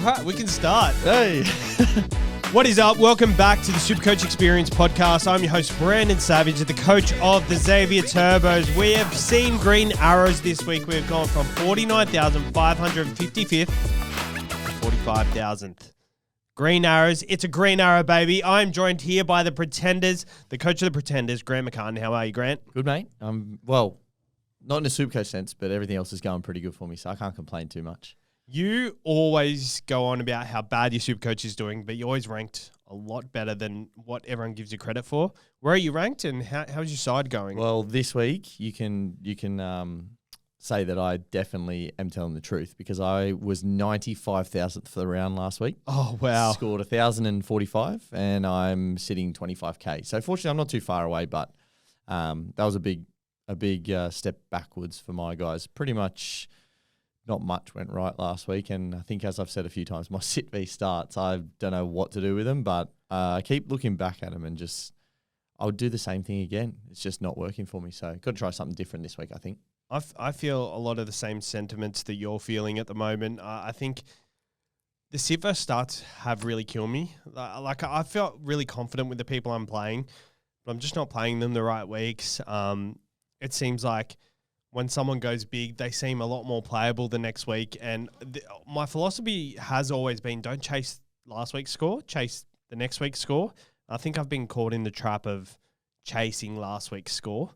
Right, we can start. Hey. What is up? Welcome back to the SuperCoach Experience podcast. I'm your host, Brandon Savage, the coach of the Xavier Turbos. We have seen green arrows this week. We've gone from 49,555th to 45,000th. Green arrows. It's a green arrow, baby. I'm joined here by the Pretenders, the coach of the Pretenders, Grant McCartan. How are you, Grant? Good, mate. Well, not in a SuperCoach sense, but everything else is going pretty good for me, so I can't complain too much. You always go on about how bad your SuperCoach is doing, but you always ranked a lot better than what everyone gives you credit for. Where are you ranked, and how's your side going? Well, this week you can say that I definitely am telling the truth because I was 95,000th for the round last week. Oh, wow. Scored 1,045, and I'm sitting 25K. So fortunately, I'm not too far away, but that was a big step backwards for my guys. Pretty much. Not much went right last week, and I think, as I've said a few times, my sit v starts, I don't know what to do with them, but I keep looking back at them and I would do the same thing again. It's just not working for me, so got to try something different this week, I think. I feel a lot of the same sentiments that you're feeling at the moment. I think the sit v starts have really killed me. Like, I felt really confident with the people I'm playing, but I'm just not playing them the right weeks. It seems like when someone goes big, they seem a lot more playable the next week. And my philosophy has always been, don't chase last week's score, chase the next week's score. I think I've been caught in the trap of chasing last week's score.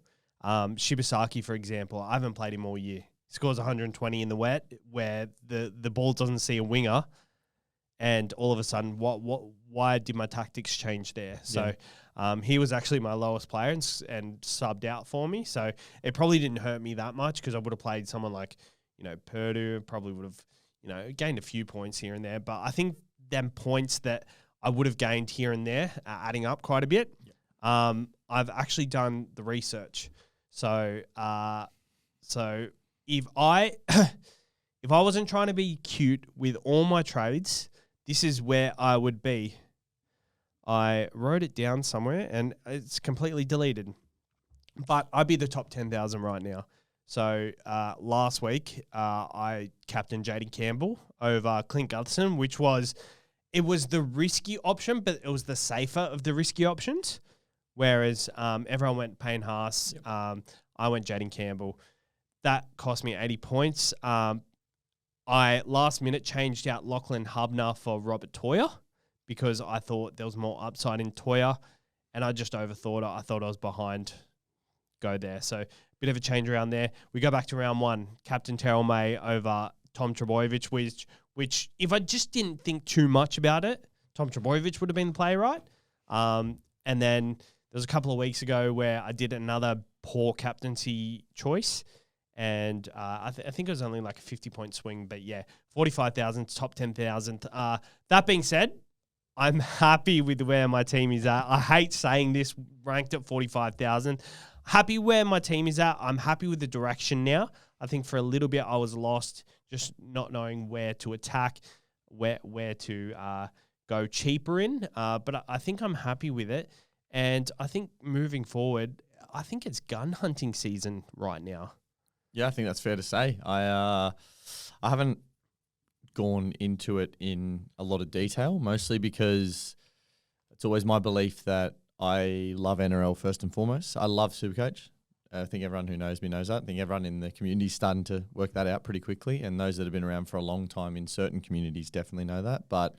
Shibasaki, for example, I haven't played him all year. He scores 120 in the wet where the ball doesn't see a winger. And all of a sudden, why did my tactics change there? So he was actually my lowest player and subbed out for me. So it probably didn't hurt me that much because I would have played someone like, Purdue, probably would have, gained a few points here and there. But I think them points that I would have gained here and there are adding up quite a bit. I've actually done the research. So if I wasn't trying to be cute with all my trades, this is where I would be. I wrote it down somewhere and it's completely deleted. But I'd be the top 10,000 right now. So last week, I captained Jaden Campbell over Clint Gutherson, it was the risky option, but it was the safer of the risky options. Whereas everyone went Payne Haas. Yep. I went Jaden Campbell. That cost me 80 points. I last minute changed out Lachlan Hubner for Robert Toyer because I thought there was more upside in Toyer, and I just overthought it. I thought I was behind. Go there. So bit of a change around there. We go back to round one. Captain Terrell May over Tom Trebojevic, which if I just didn't think too much about it, Tom Trebojevic would have been the play, right? And then there was a couple of weeks ago where I did another poor captaincy choice. And I think it was only like a 50-point swing. But, yeah, 45,000, top 10,000. That being said, I'm happy with where my team is at. I hate saying this, ranked at 45,000. Happy where my team is at. I'm happy with the direction now. I think for a little bit I was lost, just not knowing where to attack, where to go cheaper in. But I think I'm happy with it. And I think moving forward, I think it's gun hunting season right now. Yeah, I think that's fair to say. I haven't gone into it in a lot of detail, mostly because it's always my belief that I love NRL first and foremost. I love SuperCoach. I think everyone who knows me knows that. I think everyone in the community is starting to work that out pretty quickly, and those that have been around for a long time in certain communities definitely know that. But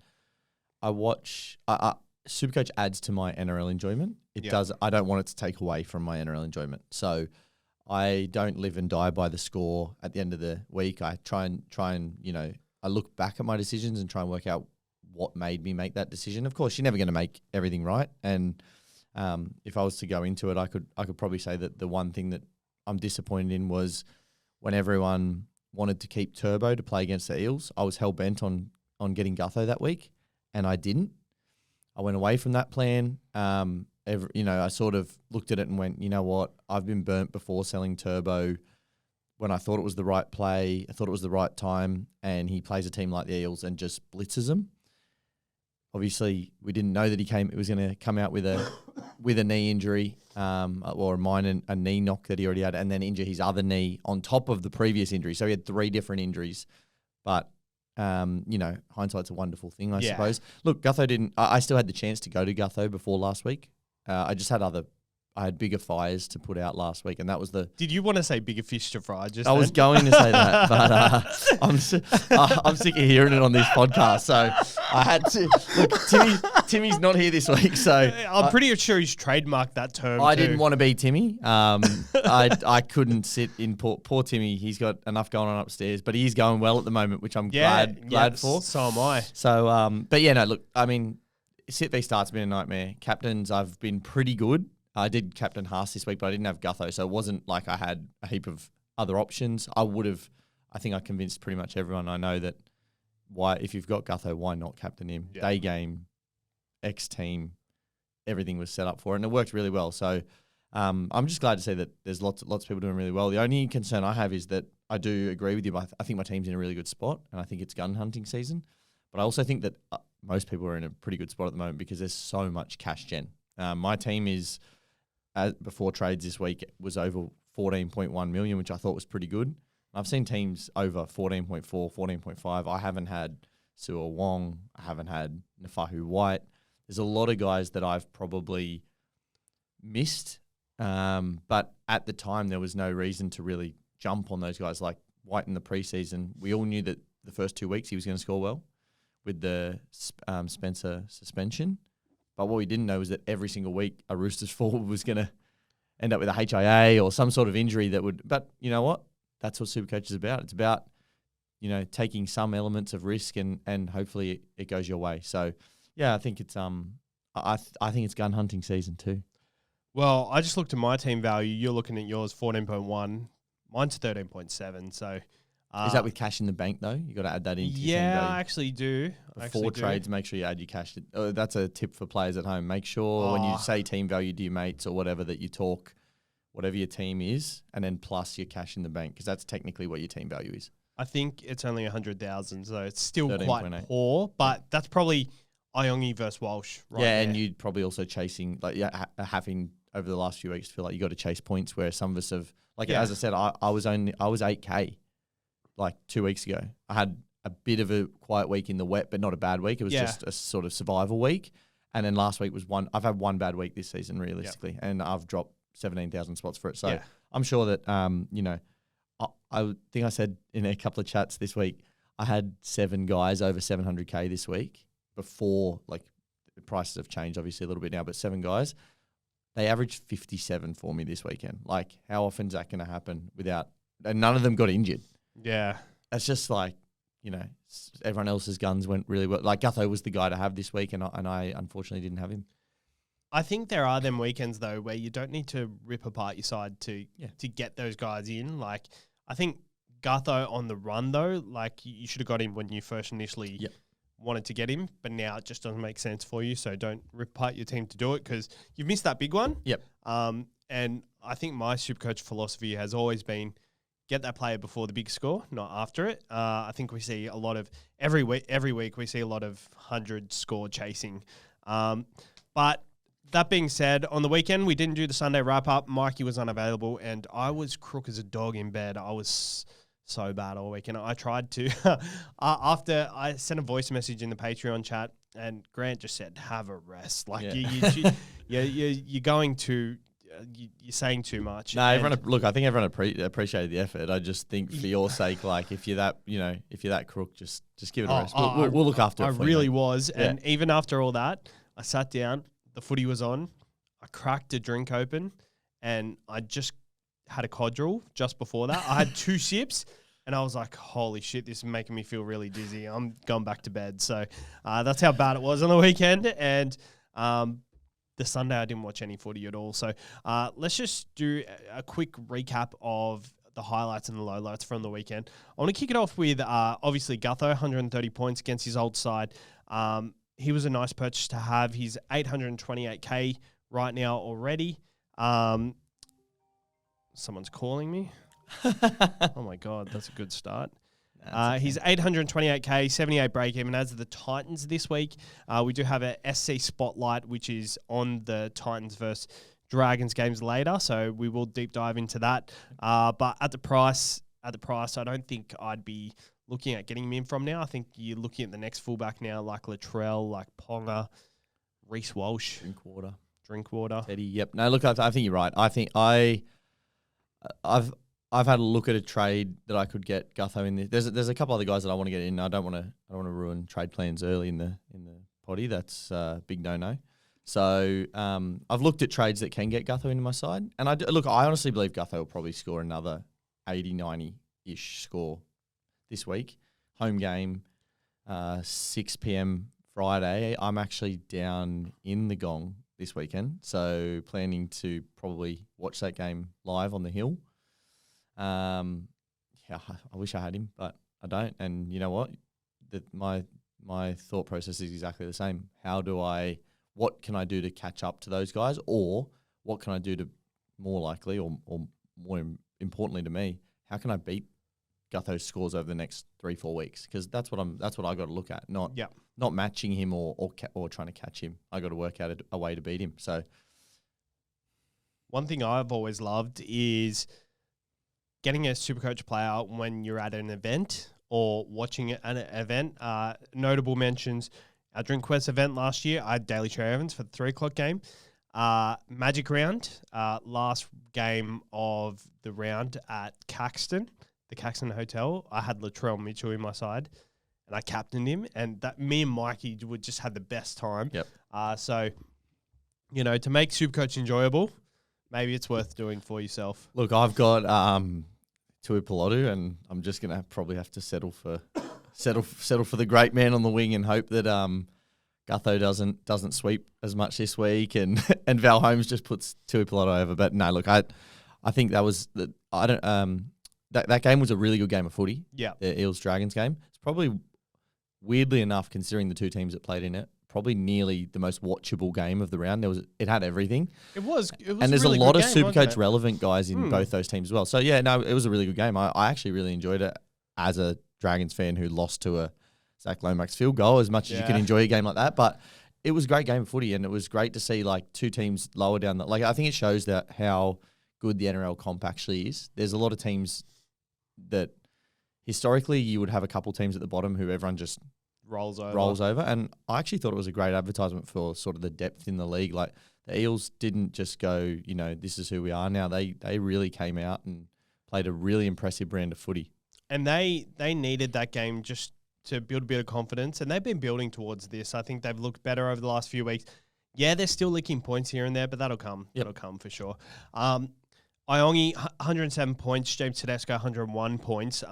I watch SuperCoach adds to my NRL enjoyment. It does. I don't want it to take away from my NRL enjoyment. So I don't live and die by the score at the end of the week. I try and I look back at my decisions and try and work out what made me make that decision. Of course, you're never going to make everything right. And if I was to go into it, I could probably say that the one thing that I'm disappointed in was when everyone wanted to keep Turbo to play against the Eels. I was hell-bent on getting Gutho that week, and I didn't. I went away from that plan. I sort of looked at it and went, you know what? I've been burnt before selling Turbo when I thought it was the right play. I thought it was the right time, and he plays a team like the Eels and just blitzes them. Obviously, we didn't know that it was going to come out with a knee injury or a knee knock that he already had, and then injure his other knee on top of the previous injury. So he had 3 different injuries. But hindsight's a wonderful thing, I suppose. Look, Gutho didn't. I still had the chance to go to Gutho before last week. I just had I had bigger fires to put out last week, and that was the. Did you want to say bigger fish to fry? I was going to say that, but I'm sick of hearing it on this podcast, so I had to. Look, Timmy's not here this week, so I'm pretty sure he's trademarked that term. I didn't want to be Timmy. I couldn't sit in poor Timmy. He's got enough going on upstairs, but he's going well at the moment, which I'm glad for. So am I. So, but yeah, no. Look, I mean, sit V start's been a nightmare. Captains, I've been pretty good. I did captain Haas this week, but I didn't have Gutho, so it wasn't like I had a heap of other options. I think I convinced pretty much everyone I know that if you've got Gutho, why not captain him? Yeah. Day game, X team, everything was set up for it, and it worked really well. So I'm just glad to see that there's lots of people doing really well. The only concern I have is that I do agree with you, but I think my team's in a really good spot, and I think it's gun hunting season. But I also think that most people are in a pretty good spot at the moment because there's so much cash gen. My team is... before trades this week was over 14.1 million, which I thought was pretty good. I've seen teams over 14.4, 14.5. I haven't had Sua Wong. I haven't had Nafahu White. There's a lot of guys that I've probably missed, but at the time there was no reason to really jump on those guys. Like White in the preseason, we all knew that the first 2 weeks he was going to score well with the Spencer suspension. But what we didn't know was that every single week a Roosters forward was going to end up with a HIA or some sort of injury that would. But you know what? That's what SuperCoach is about. It's about, taking some elements of risk and hopefully it goes your way. So yeah, I think it's I think it's gun hunting season too. Well, I just looked at my team value. You're looking at yours 14.1. Mine's 13.7. So. Is that with cash in the bank though? You got to add that into. Yeah, I actually do. Before trades, make sure you add your cash. That's a tip for players at home. Make sure when you say team value to your mates or whatever that you talk, whatever your team is, and then plus your cash in the bank because that's technically what your team value is. I think it's only 100,000, so it's still quite poor. But that's probably Iongi versus Walsh, right? Yeah, there. And you'd probably also chasing having over the last few weeks feel like you got to chase points where some of us have as I said, I was 8K. Like 2 weeks ago, I had a bit of a quiet week in the wet, but not a bad week. It was just a sort of survival week. And then last week was one. I've had one bad week this season, realistically, and I've dropped 17,000 spots for it. So I'm sure that, I think I said in a couple of chats this week, I had 7 guys over 700K this week before, like the prices have changed obviously a little bit now, but 7 guys, they averaged 57 for me this weekend. Like how often is that going to happen and none of them got injured. Yeah. It's just like, everyone else's guns went really well. Like Gutho was the guy to have this week and I unfortunately didn't have him. I think there are them weekends though where you don't need to rip apart your side to get those guys in. Like I think Gutho on the run though, like you should have got him when you first initially wanted to get him, but now it just doesn't make sense for you. So don't rip apart your team to do it because you've missed that big one. Yep. And I think my SuperCoach philosophy has always been get that player before the big score, not after it. I think we see a lot of every week we see a lot of 100 score chasing. But that being said, on the weekend we didn't do the Sunday wrap up. Mikey was unavailable, and I was crook as a dog in bed. I was so bad all weekend. I tried to after I sent a voice message in the Patreon chat, and Grant just said, "Have a rest." Like you're going to. You're saying too much. No, I think everyone appreciated the effort. I just think for your sake, like if you're that crook, just give it a rest. We'll look after it. I really was. And even after all that, I sat down, the footy was on, I cracked a drink open, and I just had a codral just before that. I had 2 sips, and I was like, holy shit, this is making me feel really dizzy. I'm going back to bed. So that's how bad it was on the weekend. And the Sunday, I didn't watch any footy at all. So let's just do a quick recap of the highlights and the lowlights from the weekend. I want to kick it off with, obviously, Gutho, 130 points against his old side. He was a nice purchase to have. He's 828K right now already. Someone's calling me. Oh, my God. That's a good start. He's 828K, 78 break even. As of the Titans this week, we do have a SC Spotlight, which is on the Titans versus Dragons games later, so we will deep dive into that. But at the price, I don't think I'd be looking at getting him in from now. I think you're looking at the next fullback now, like Latrell, like Ponga, Reece Walsh. Drinkwater. Teddy, yep. No, look, I think you're right. I think I've had a look at a trade that I could get Gutho in there. There's a couple other guys that I want to get in. I don't want to ruin trade plans early in the potty. That's a big no. So I've looked at trades that can get Gutho into my side, and I honestly believe Gutho will probably score another 80, 90-ish score this week. Home game, 6 p.m. Friday. I'm actually down in the Gong this weekend, so planning to probably watch that game live on the hill. I wish I had him, but I don't. And you know what? My thought process is exactly the same. What can I do to catch up to those guys, or what can I do to more likely, or more importantly to me, how can I beat Gutho's scores over the next 3-4 weeks? Because that's what I got to look at, not matching him or trying to catch him. I got to work out a way to beat him. So one thing I've always loved is getting a SuperCoach player when you're at an event or watching an event. Notable mentions: our Drinkwest event last year, I had Daily Trey Evans for the 3 o'clock game. Magic round, last game of the round at Caxton, the Caxton Hotel. I had Latrell Mitchell in my side, and I captained him. And that me and Mikey would just have the best time. Yep. So, to make SuperCoach enjoyable, maybe it's worth doing for yourself. Look, I've got Tui Pilotu, and I'm just gonna probably have to settle for the great man on the wing and hope that Gutho doesn't sweep as much this week, and Val Holmes just puts Tui Pilotu over. But no, look, I think that was that game was a really good game of footy. Yeah, the Eels Dragons game. It's probably, weirdly enough, considering the two teams that played in it, probably nearly the most watchable game of the round. It had everything. It was and there's really a lot of game, SuperCoach relevant guys in both those teams as well. So yeah, no, it was a really good game. I actually really enjoyed it as a Dragons fan who lost to a Zach Lomax field goal, as much as you can enjoy a game like that. But it was a great game of footy, and it was great to see like two teams lower down. I think it shows that how good the NRL comp actually is. There's a lot of teams that historically you would have a couple teams at the bottom who everyone just rolls over. And I actually thought it was a great advertisement for sort of the depth in the league. Like the Eels didn't just go, this is who we are now. They really came out and played a really impressive brand of footy. And they needed that game just to build a bit of confidence, and they've been building towards this. I think they've looked better over the last few weeks. Yeah, they're still licking points here and there, but that'll come. Yep. That'll come for sure. Iongi, 107 points. James Tedesco, 101 points.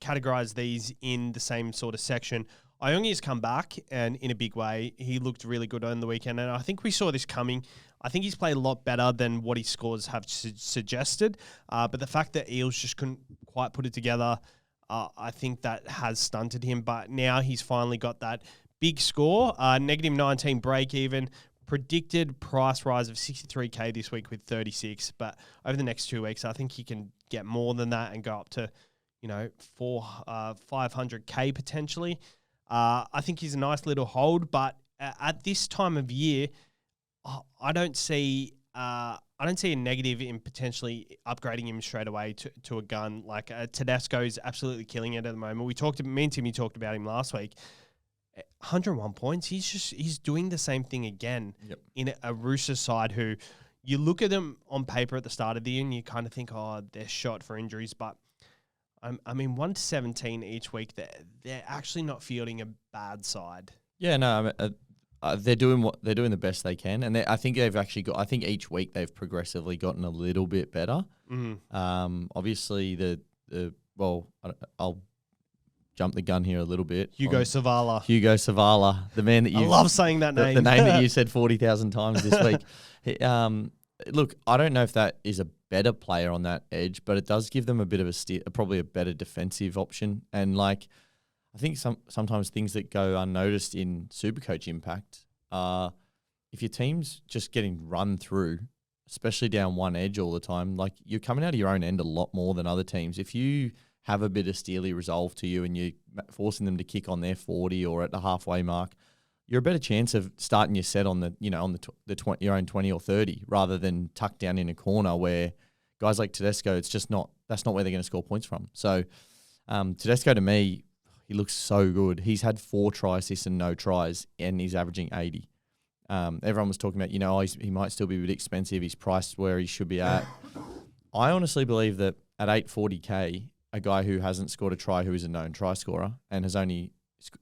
Categorize these in the same sort of section. Iongi has come back, and in a big way. He looked really good on the weekend, and I think we saw this coming. I think he's played a lot better than what his scores have suggested. But the fact that Eels just couldn't quite put it together, I think that has stunted him. But now he's finally got that big score, negative 19 break even. Predicted price rise of 63K this week with 36. But over the next 2 weeks, I think he can get more than that and go up to, 500K potentially. I think he's a nice little hold, but at this time of year, I don't see a negative in potentially upgrading him straight away to a gun. Like Tedesco is absolutely killing it at the moment. Me and Timmy talked about him last week. 101 points. He's doing the same thing again in a Roosters side who you look at them on paper at the start of the year and you kind of think, oh, they're shot for injuries, but 1-17 each week. They're actually not fielding a bad side. Yeah, no, they're doing the best they can, and I think they've actually got. I think each week they've progressively gotten a little bit better. Mm-hmm. Obviously I'll jump the gun here a little bit. Hugo Savala, the man that you I love saying that name. The name that you said 40,000 times this week. Look, I don't know if that is a better player on that edge, but it does give them a bit of probably a better defensive option. And I think sometimes things that go unnoticed in SuperCoach impact are if your team's just getting run through, especially down one edge all the time, you're coming out of your own end a lot more than other teams. If you have a bit of steely resolve to you and you're forcing them to kick on their 40 or at the halfway mark, you're a better chance of starting your set on your own 20 or 30 rather than tucked down in a corner where guys like Tedesco, that's not where they're going to score points from. So Tedesco, to me, he looks so good. He's had 4 try assists and no tries, and he's averaging 80. Everyone was talking about, he might still be a bit expensive. He's priced where he should be at. I honestly believe that at $840K, a guy who hasn't scored a try, who is a known try scorer and has only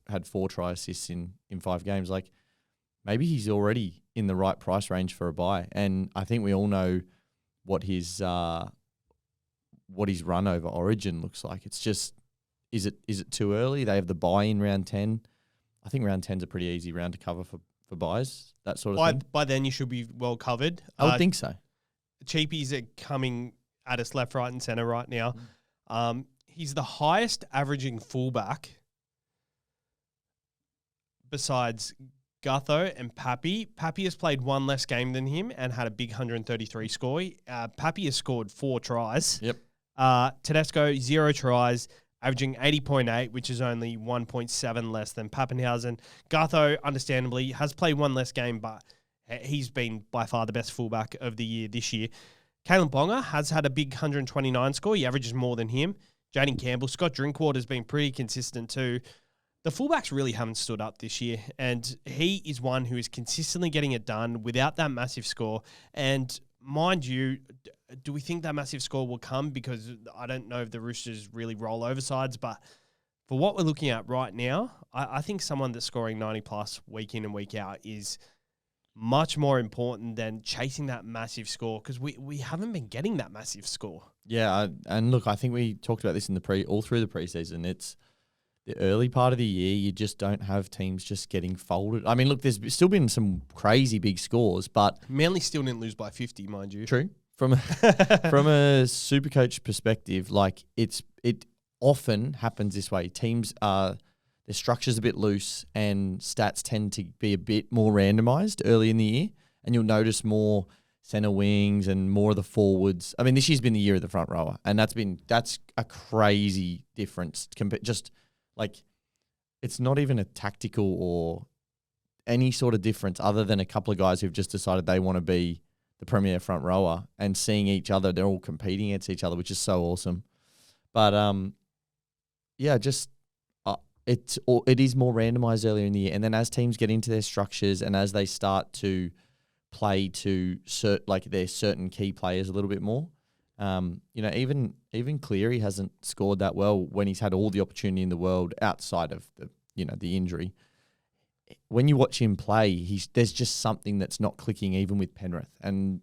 had 4 try assists in 5 games, like maybe he's already in the right price range for a buy. And I think we all know what his run over Origin looks like. It's just, is it too early? They have the buy in round 10. I think round 10's a pretty easy round to cover for buys, that sort of thing. By then you should be well covered. I would think so. Cheapies are coming at us left, right, and centre right now. He's the highest averaging fullback besides Gutho and Pappy. Pappy has played 1 less game than him and had a big 133 score. Pappy has scored 4 tries. Yep. Tedesco, 0 tries, averaging 80.8, which is only 1.7 less than Pappenhausen. Gutho, understandably, has played 1 less game, but he's been by far the best fullback of the year this year. Kalen Bonga has had a big 129 score. He averages more than him. Jaden Campbell, Scott Drinkwater's been pretty consistent too. The fullbacks really haven't stood up this year, and he is one who is consistently getting it done without that massive score. And mind you, do we think that massive score will come? Because I don't know if the Roosters really roll over sides, but for what we're looking at right now, I think someone that's scoring 90 plus week in and week out is much more important than chasing that massive score, because we haven't been getting that massive score. Yeah, and look, I think we talked about this in all through the preseason. It's the early part of the year, you just don't have teams just getting folded. I mean, look, there's still been some crazy big scores, but Manly still didn't lose by 50, mind you. True. From a SuperCoach perspective, like it often happens this way. Teams their structure's a bit loose and stats tend to be a bit more randomized early in the year, and you'll notice more center wings and more of the forwards. I mean, this year's been the year of the front rower, and that's a crazy difference. Just like, it's not even a tactical or any sort of difference other than a couple of guys who've just decided they want to be the premier front rower and seeing each other. They're all competing against each other, which is so awesome. But yeah, just it is more randomized earlier in the year, and then as teams get into their structures and as they start to play to their certain key players a little bit more, even Cleary hasn't scored that well when he's had all the opportunity in the world outside of the injury. When you watch him play, there's just something that's not clicking even with Penrith, and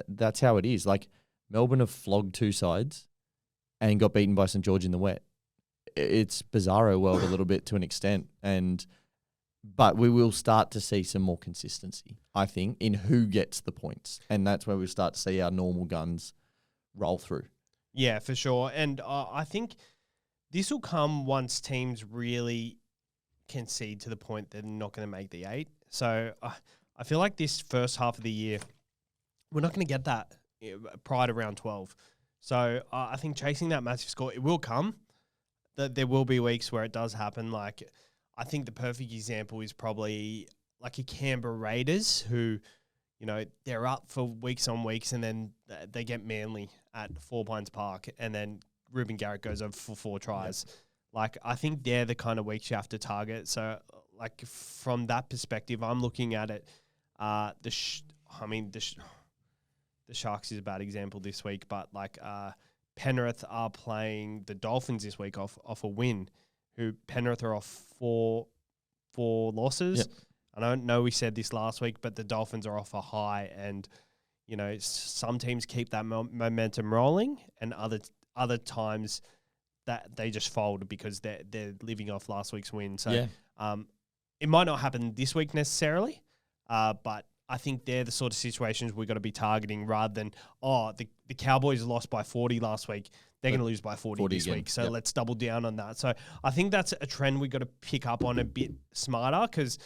that's how it is. Like, Melbourne have flogged 2 sides and got beaten by St George in the wet. It's bizarro world a little bit to an extent, but we will start to see some more consistency, I think, in who gets the points, and that's where we'll start to see our normal guns roll through. Yeah, for sure. And I think this will come once teams really concede to the point they're not going to make the 8. So I feel like this first half of the year, we're not going to get that prior to round 12. So I think chasing that massive score, it will come. There will be weeks where it does happen. Like, I think the perfect example is probably like a Canberra Raiders who, they're up for weeks on weeks, and then they get Manly at 4 Pines Park, and then Ruben Garrett goes over for 4 tries. Yep. Like, I think they're the kind of weeks you have to target. So, like, from that perspective, I'm looking at it. The Sharks is a bad example this week, but like Penrith are playing the Dolphins this week off a win. Who Penrith are off 4 losses. Yep. I don't know we said this last week, but the Dolphins are off a high, and some teams keep that momentum rolling, and other times that they just fold because they're living off last week's win. So yeah. It might not happen this week necessarily, but I think they're the sort of situations we've got to be targeting rather than, the Cowboys lost by 40 last week. They're going to lose by 40 this week. So let's double down on that. So I think that's a trend we've got to pick up on a bit smarter, because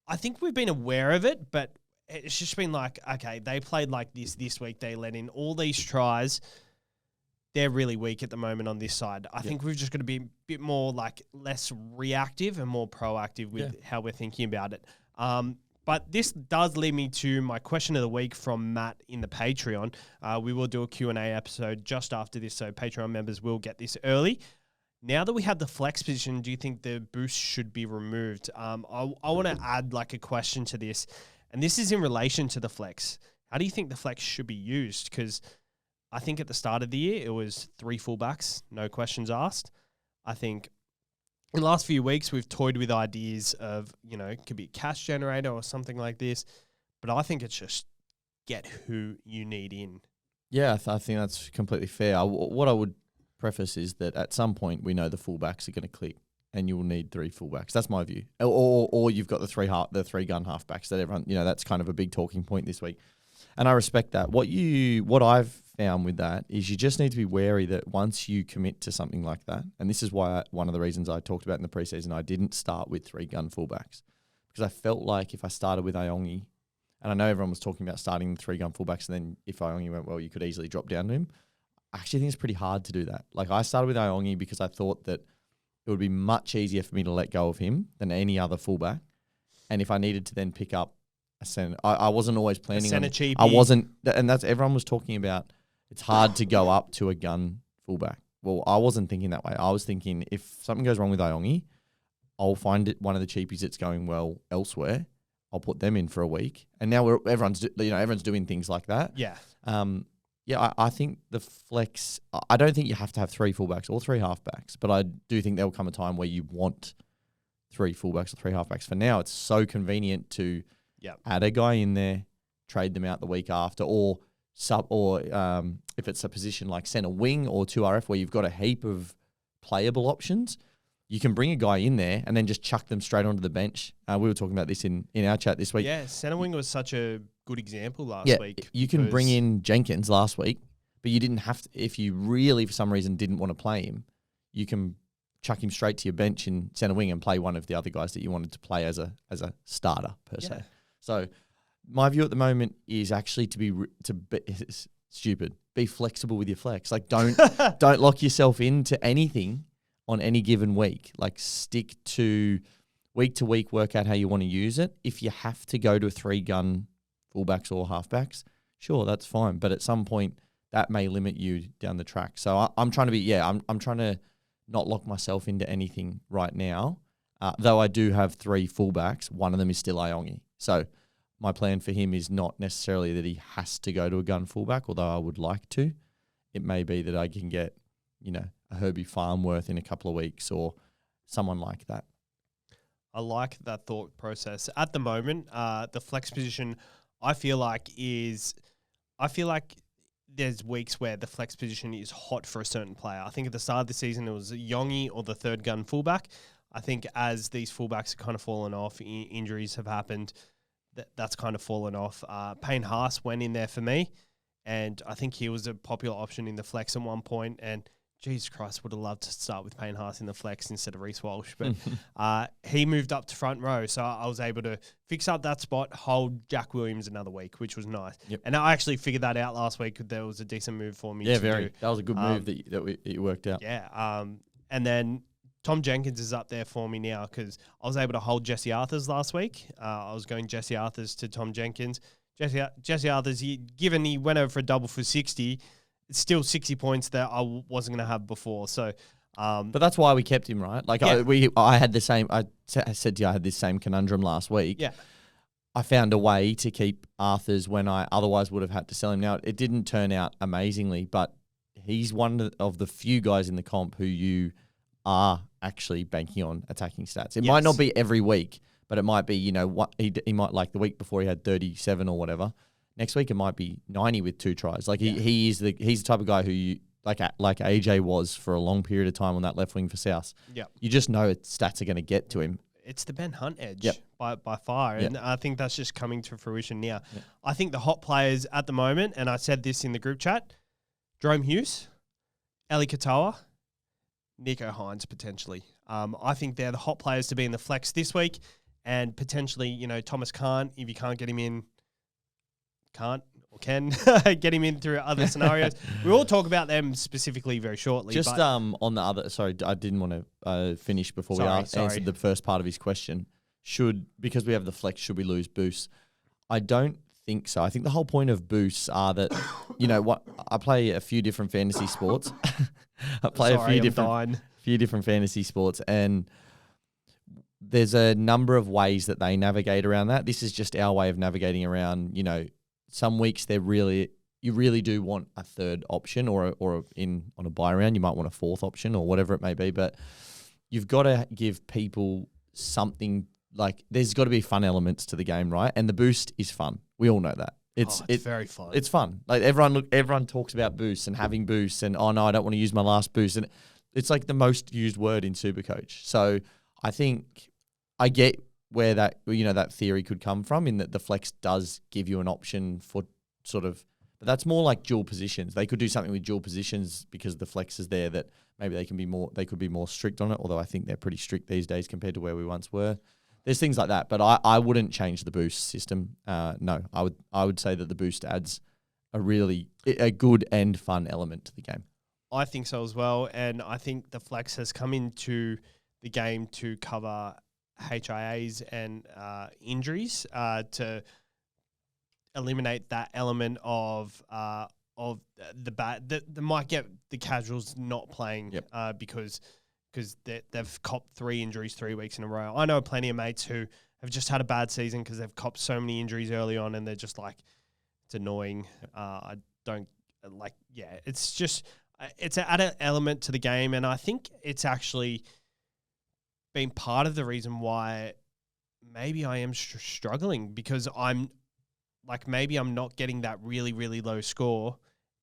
I think we've been aware of it, but it's just been like, okay, they played like this week. They let in all these tries. They're really weak at the moment on this side. I think we've just got to be a bit more like less reactive and more proactive with how we're thinking about it. But this does lead me to my question of the week from Matt in the Patreon. We will do a Q&A episode just after this, so Patreon members will get this early. Now that we have the flex position, do you think the boost should be removed? I want to add like a question to this, and this is in relation to the flex. How do you think the flex should be used? Because I think at the start of the year, it was 3 fullbacks, no questions asked. I think in the last few weeks, we've toyed with ideas of, it could be a cash generator or something like this. But I think it's just get who you need in. Yeah, I think that's completely fair. What I would preface is that at some point, we know the fullbacks are going to click and you will need 3 fullbacks. That's my view. Or you've got the three gun halfbacks that everyone, that's kind of a big talking point this week. And I respect that. What I've found with that is you just need to be wary that once you commit to something like that, and this is why one of the reasons I talked about in the preseason, I didn't start with 3 gun fullbacks, because I felt like if I started with Iongi, and I know everyone was talking about starting 3 gun fullbacks, and then if Iongi went well, you could easily drop down to him. I actually think it's pretty hard to do that. Like I started with Iongi because I thought that it would be much easier for me to let go of him than any other fullback, and if I needed to then pick up a center, I wasn't always planning on. I wasn't, and that's everyone was talking about. It's hard to go up to a gun fullback. Well, I wasn't thinking that way. I was thinking if something goes wrong with Iongi, I'll find it one of the cheapies that's going well elsewhere. I'll put them in for a week, and now everyone's doing things like that. Yeah. I think the flex. I don't think you have to have 3 fullbacks or 3 halfbacks, but I do think there will come a time where you want 3 fullbacks or 3 halfbacks. For now, it's so convenient to add a guy in there, trade them out the week after, or if it's a position like centre wing or 2RF where you've got a heap of playable options, you can bring a guy in there and then just chuck them straight onto the bench. We were talking about this in our chat this week. Yeah, centre wing was such a good example last week. You can bring in Jenkins last week, but you didn't have to. If you really, for some reason, didn't want to play him, you can chuck him straight to your bench in centre wing and play one of the other guys that you wanted to play as a starter per se. So my view at the moment is actually to be stupid. Be flexible with your flex. Like don't lock yourself into anything on any given week. Like stick to week, work out how you want to use it. If you have to go to 3 gun fullbacks or halfbacks, sure, that's fine. But at some point that may limit you down the track. So I'm trying to I'm trying to not lock myself into anything right now. Though I do have 3 fullbacks, one of them is still Iongi. So my plan for him is not necessarily that he has to go to a gun fullback, although I would like to. It may be that I can get, a Herbie Farnworth in a couple of weeks or someone like that. I like that thought process. At the moment, the flex position, I feel like there's weeks where the flex position is hot for a certain player. I think at the start of the season, it was Yongi or the 3rd gun fullback. I think as these fullbacks have kind of fallen off, injuries have happened, that's kind of fallen off. Payne Haas went in there for me, and I think he was a popular option in the flex at one point, and Jesus Christ, would have loved to start with Payne Haas in the flex instead of Reece Walsh. But he moved up to front row, so I was able to fix up that spot, hold Jack Williams another week, which was nice. Yep. And I actually figured that out last week. There was a decent move for me. Yeah, very. That was a good move that it worked out. Yeah. And then Tom Jenkins is up there for me now because I was able to hold Jesse Arthurs last week. I was going Jesse Arthurs to Tom Jenkins. Jesse Arthurs, given he went over for a double for 60, it's still 60 points that I wasn't going to have before. So, but that's why we kept him, right? Like I had the same. I said to you, I had this same conundrum last week. Yeah, I found a way to keep Arthurs when I otherwise would have had to sell him. Now it didn't turn out amazingly, but he's one of the few guys in the comp who you are actually banking on attacking stats. It might not be every week, but it might be. What he might, like the week before he had 37 or whatever. Next week it might be 90 with 2 tries. Like he's the type of guy who you like AJ was for a long period of time on that left wing for South. Yeah, you just know stats are going to get to him. It's the Ben Hunt edge by far, and I think that's just coming to fruition now. Yep. I think the hot players at the moment, and I said this in the group chat: Jerome Hughes, Eli Katoa, Nico Hines potentially. I think they're the hot players to be in the flex this week, and potentially Thomas Kahn if you can't get him in. Can get him in through other scenarios. We'll talk about them specifically very shortly. Just on the other, sorry, I didn't want to finish before we answered the first part of his question. because we have the flex, should we lose boosts? I don't think so. I think the whole point of boosts are that, I play a few different fantasy sports. I play a few different fantasy sports, and there's a number of ways that they navigate around that. This is just our way of navigating around, some weeks you really do want a third option, or on a buy round, you might want a fourth option or whatever it may be. But you've got to give people something. Like, there's got to be fun elements to the game, right? And the boost is fun. We all know that. It's very fun. It's fun. Like, everyone talks about boosts and having boosts, and oh no, I don't want to use my last boost. And it's like the most used word in SuperCoach. So I think I get where that theory could come from, in that the flex does give you an option for sort of, but that's more like dual positions. They could do something with dual positions because the flex is there, that maybe they could be more strict on it. Although I think they're pretty strict these days compared to where we once were. There's things like that, but I wouldn't change the boost system. No, I would say that the boost adds a good and fun element to the game. I think so as well, and I think the flex has come into the game to cover HIAs and injuries, to eliminate that element of the bad that might get the casuals not playing. Yep. Because they've copped 3 injuries 3 weeks in a row. I know plenty of mates who have just had a bad season because they've copped so many injuries early on, and they're just like, it's annoying. Yep. I don't like, it's just, it's an added element to the game, and I think it's actually been part of the reason why maybe I am struggling, because maybe I'm not getting that really, really low score,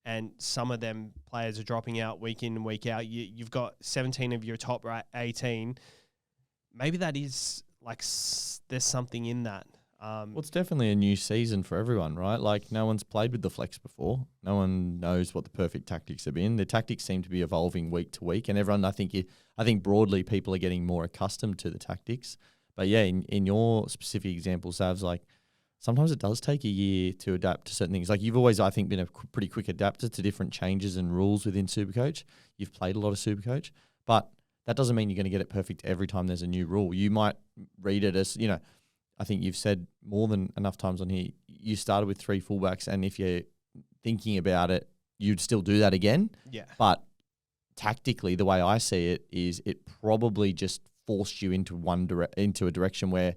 and some of them players are dropping out week in and week out. You've got 17 of your top 18. Maybe that is there's something in that. Well, it's definitely a new season for everyone, right? Like, no one's played with the flex before. No one knows what the perfect tactics have been. The tactics seem to be evolving week to week, and everyone, I think broadly, people are getting more accustomed to the tactics. But yeah, in your specific example, Savs, like, sometimes it does take a year to adapt to certain things. Like, you've always, I think, been a pretty quick adapter to different changes and rules within SuperCoach. You've played a lot of SuperCoach, but that doesn't mean you're going to get it perfect every time there's a new rule. You might read it as, I think you've said more than enough times on here, you started with 3 fullbacks, and if you're thinking about it, you'd still do that again. Yeah. But tactically, the way I see it is, it probably just forced you into into a direction where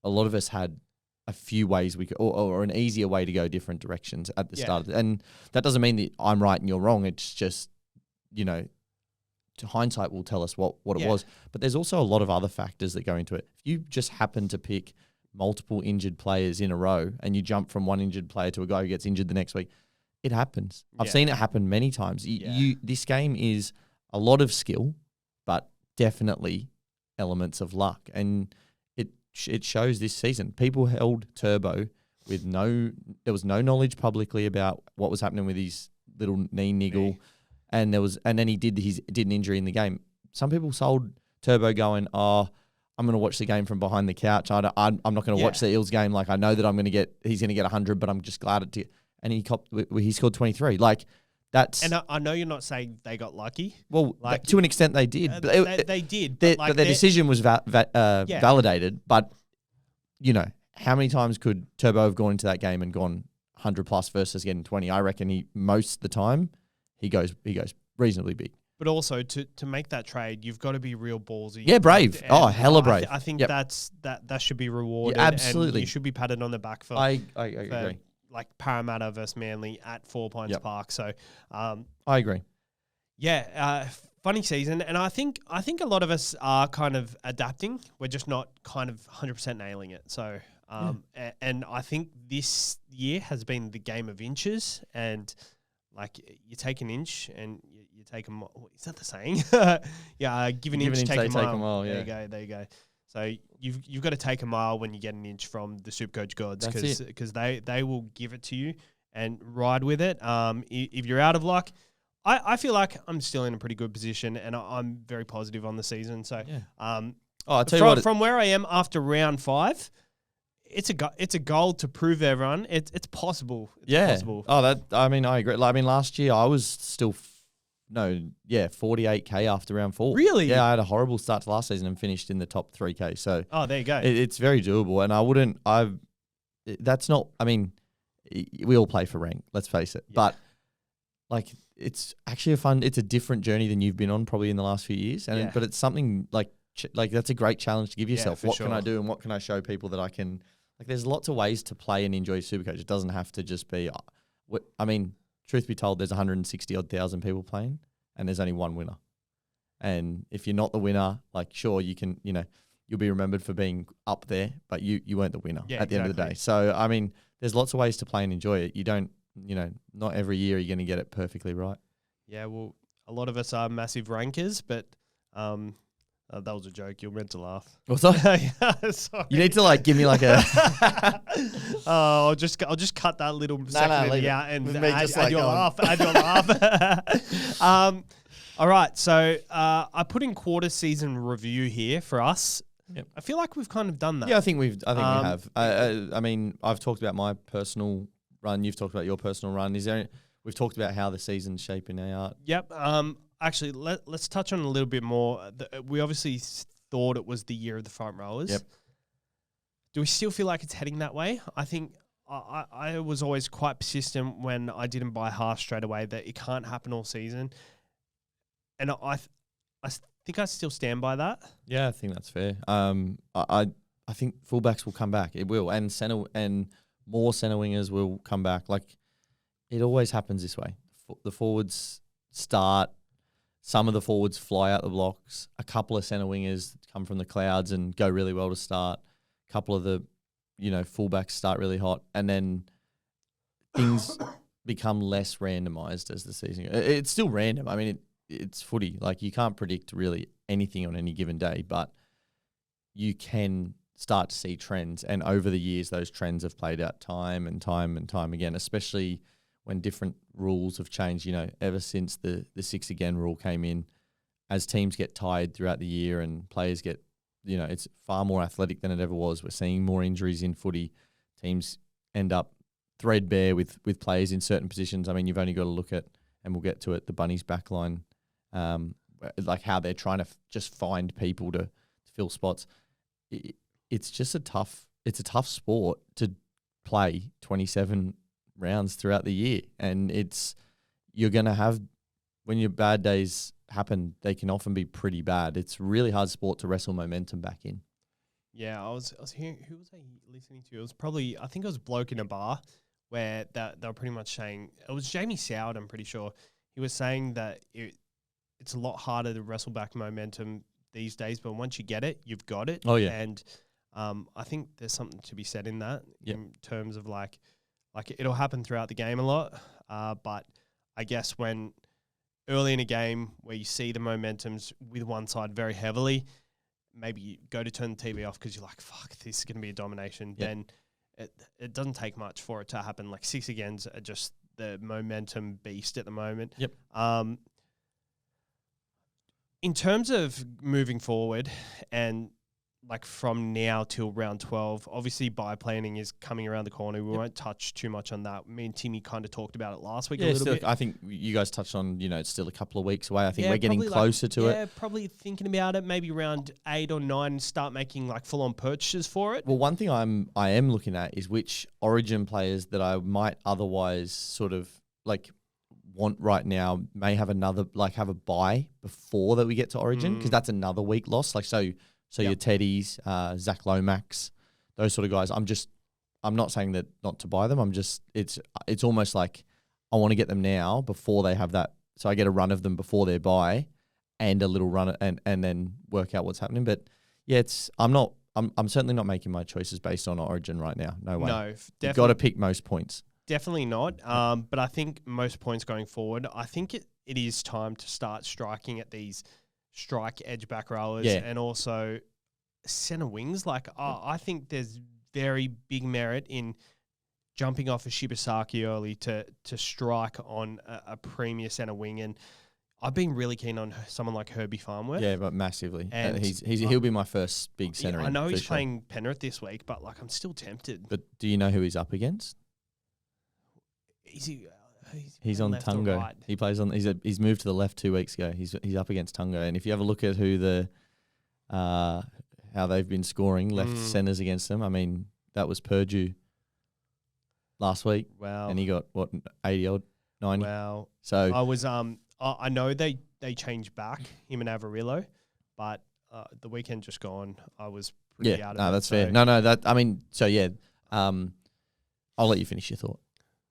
a lot of us had a few ways we could, or an easier way to go different directions at the start. And that doesn't mean that I'm right and you're wrong. It's just, hindsight will tell us what it was. But there's also a lot of other factors that go into it. If you just happen to pick multiple injured players in a row, and you jump from one injured player to a guy who gets injured the next week, it happens. I've seen it happen many times. This game is a lot of skill, but definitely elements of luck. And it shows this season. People held Turbo with there was no knowledge publicly about what was happening with his little knee niggle. And then he did an injury in the game. Some people sold Turbo going, I'm going to watch the game from behind the couch. I'm not going to watch the Eels game. Like, I know that he's going to get 100, but I'm just glad it did. And he scored 23. Like, that's. And I know you're not saying they got lucky. Well, to an extent they did. They did. But their decision was validated. But, how many times could Turbo have gone into that game and gone 100 plus versus getting 20? I reckon most of the time he goes reasonably big. But also to make that trade, you've got to be real ballsy. Yeah, brave. Hella brave. I think that should be rewarded. Yeah, absolutely. And you should be patted on the back for. I agree. Like Parramatta versus Manly at 4 Pines Park. So, I agree. Yeah, funny season, and I think a lot of us are kind of adapting. We're just not kind of 100% nailing it. So, and I think this year has been the game of inches, and like, you take an inch and you take a mile. Is that the saying? Give an inch, take a mile. Yeah. There you go. So you've got to take a mile when you get an inch from the SuperCoach gods, because they will give it to you and ride with it. If you're out of luck, I feel like I'm still in a pretty good position, and I'm very positive on the season. So I'll tell you what, from where I am after round 5. It's a goal to prove everyone it's possible. It's possible. I agree. Last year I was still 48K after round 4. Really? Yeah, I had a horrible start to last season and finished in the top 3K. So there you go. it's very doable. And that's not, I mean, we all play for rank, let's face it. Yeah. But like, it's actually it's a different journey than you've been on probably in the last few years. But it's something like that's a great challenge to give yourself. What can I do and what can I show people that I can, like, there's lots of ways to play and enjoy SuperCoach. It doesn't have to just be, I mean, truth be told, there's 160,000 people playing and there's only one winner. And if you're not the winner, like, sure, you can, you'll be remembered for being up there, but you weren't the winner at the end of the day. So, I mean, there's lots of ways to play and enjoy it. You don't, not every year you're going to get it perfectly right. Yeah, well, a lot of us are massive rankers, but that was a joke. You're meant to laugh. What's that? Yeah, sorry. You need to like give me like a. I'll just cut that little section out and add your laugh. Add your laugh. All right, so I put in quarter season review here for us. Yep. I feel like we've kind of done that. Yeah, I think we have. I mean, I've talked about my personal run. You've talked about your personal run. We've talked about how the season's shaping out. Yep. Actually, let's touch on it a little bit more. We obviously thought it was the year of the front rowers. Yep. Do we still feel like it's heading that way? I think I was always quite persistent when I didn't buy half straight away that it can't happen all season. And I think I still stand by that. Yeah, I think that's fair. I think fullbacks will come back. It will, and more centre wingers will come back. Like, it always happens this way. The forwards start. Some of the forwards fly out the blocks. A couple of centre wingers come from the clouds and go really well to start. A couple of the, fullbacks start really hot, and then things become less randomised as the season goes. It's still random. I mean, it's footy. Like, you can't predict really anything on any given day, but you can start to see trends. And over the years, those trends have played out time and time and time again, especially when different rules have changed, ever since the 6 again rule came in. As teams get tired throughout the year and players get, it's far more athletic than it ever was. We're seeing more injuries in footy. Teams end up threadbare with players in certain positions. I mean, you've only got to look at, and we'll get to it, the Bunnies backline, like how they're trying to just find people to fill spots. It's just a tough sport to play 27 rounds throughout the year. And you're going to have, when your bad days happen, they can often be pretty bad. It's really hard sport to wrestle momentum back in. Yeah, I was hearing, who was I listening to? It was probably, I think it was Bloke in a Bar, where they were pretty much saying, it was Jamie Soward, I'm pretty sure. He was saying that it's a lot harder to wrestle back momentum these days, but once you get it, you've got it. Oh, yeah. And I think there's something to be said in that, Yep. in terms of like it'll happen throughout the game a lot, but I guess when early in a game where you see the momentums with one side very heavily, maybe you go to turn the TV off because you're like, fuck, this is going to be a domination. Yep. Then it doesn't take much for it to happen. Like 6 agains are just the momentum beast at the moment. Yep. In terms of moving forward and like from now till round 12, obviously bye planning is coming around the corner. We won't touch too much on that. Me and Timmy kind of talked about it last week a little bit. I think you guys touched on, it's still a couple of weeks away. I think we're getting closer to it. Yeah, probably thinking about it. Maybe around 8 or 9, start making like full-on purchases for it. Well, one thing I am looking at is which Origin players that I might otherwise sort of like want right now may have have a bye before that we get to Origin, because that's another week loss. Like so your Teddies, Zach Lomax, those sort of guys. I'm not saying that not to buy them. It's almost like I want to get them now before they have that. So I get a run of them before their buy and a little run and then work out what's happening. But yeah, I'm certainly not making my choices based on Origin right now. No way. No, definitely. You've got to pick most points. Definitely not. But I think most points going forward, I think it is time to start striking at these strike edge back rowers and also center wings. Like, I think there's very big merit in jumping off a Shibasaki early to strike on a premier center wing. And I've been really keen on someone like Herbie Farnworth. Yeah, but massively. And he'll be my first big center. I know he's playing Penrith this week, but like I'm still tempted. But do you know who he's up against? Is he? He's on left or Tungo. right? He plays on. He's moved to the left 2 weeks ago. He's up against Tungo, and if you have a look at who how they've been scoring left centers against them, I mean that was Purdue last week. Wow. And he got 80 odd, 90. Wow. So I was I know they changed back him and Avarillo, but the weekend just gone, I was pretty out of it. No, that's fair. No, that I mean, so yeah. I'll let you finish your thought.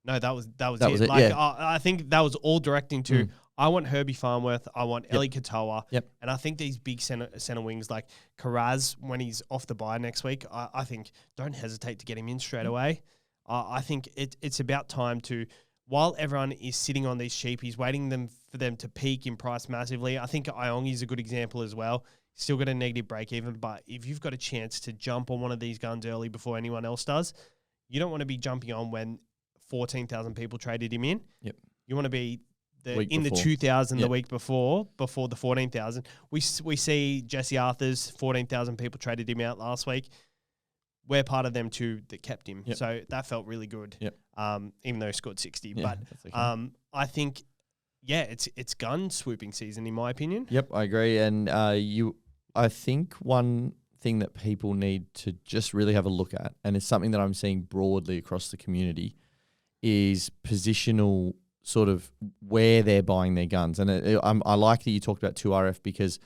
No, that was That was it, Like yeah. I think that was all directing to I want Herbie Farnworth, I want Ellie Katoa, and I think these big center wings like Karaz when he's off the bye next week, I think don't hesitate to get him in straight away. I think it's about time to, while everyone is sitting on these sheepies, waiting for them to peak in price massively. I think Iongi's a good example as well. Still got a negative break even, but if you've got a chance to jump on one of these guns early before anyone else does, you don't want to be jumping on when 14,000 people traded him in. Yep. You want to be Week in before. the 2,000 the week before the 14,000. We see Jesse Arthur's 14,000 people traded him out last week. We're part of them too that kept him. Yep. So that felt really good. Yep. Even though he scored 60. Yeah, but that's okay. I think, it's gun swooping season in my opinion. Yep, I agree. And I think one thing that people need to just really have a look at, and it's something that I'm seeing broadly across the community, is positional sort of where they're buying their guns. And I like that you talked about 2RF because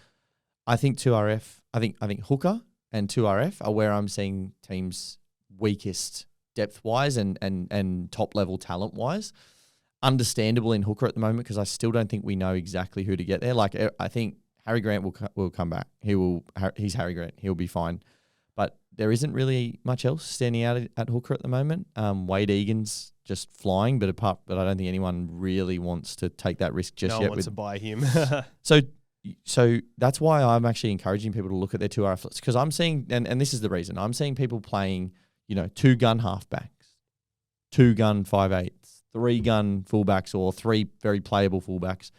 I think 2RF, I think hooker and 2RF are where I'm seeing teams weakest depth-wise and top-level talent-wise. Understandable in hooker at the moment because I still don't think we know exactly who to get there. Like I think Harry Grant will come back. He's Harry Grant. He'll be fine. But there isn't really much else standing out at hooker at the moment. Wade Egan's just flying, but I don't think anyone really wants to take that risk just no yet. one wants to buy him. So that's why I'm actually encouraging people to look at their 2RF lists because I'm seeing, and this is the reason, I'm seeing people playing, 2-gun halfbacks, 2-gun 5/8s, 3-gun fullbacks or 3 very playable fullbacks.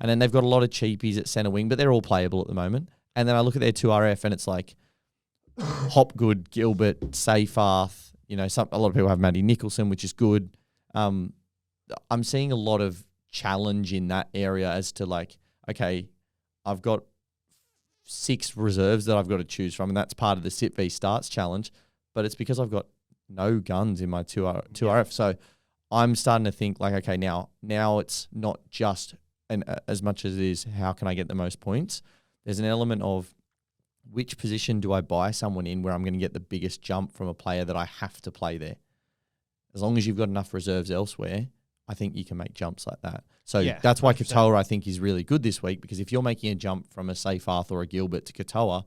And then they've got a lot of cheapies at centre wing, but they're all playable at the moment. And then I look at their 2RF and it's like Hopgood, Gilbert, Seyfarth, a lot of people have Matty Nicholson, which is good. I'm seeing a lot of challenge in that area as to like, okay, I've got 6 reserves that I've got to choose from, and that's part of the sit v starts challenge, but it's because I've got no guns in my 2RF. So I'm starting to think like, okay, now it's not just as much as it is how can I get the most points. There's an element of which position do I buy someone in where I'm going to get the biggest jump from a player that I have to play there. As long as you've got enough reserves elsewhere, I think you can make jumps like that. So that's why 100%. Katoa, I think, is really good this week because if you're making a jump from a Seyfarth or a Gilbert to Katoa,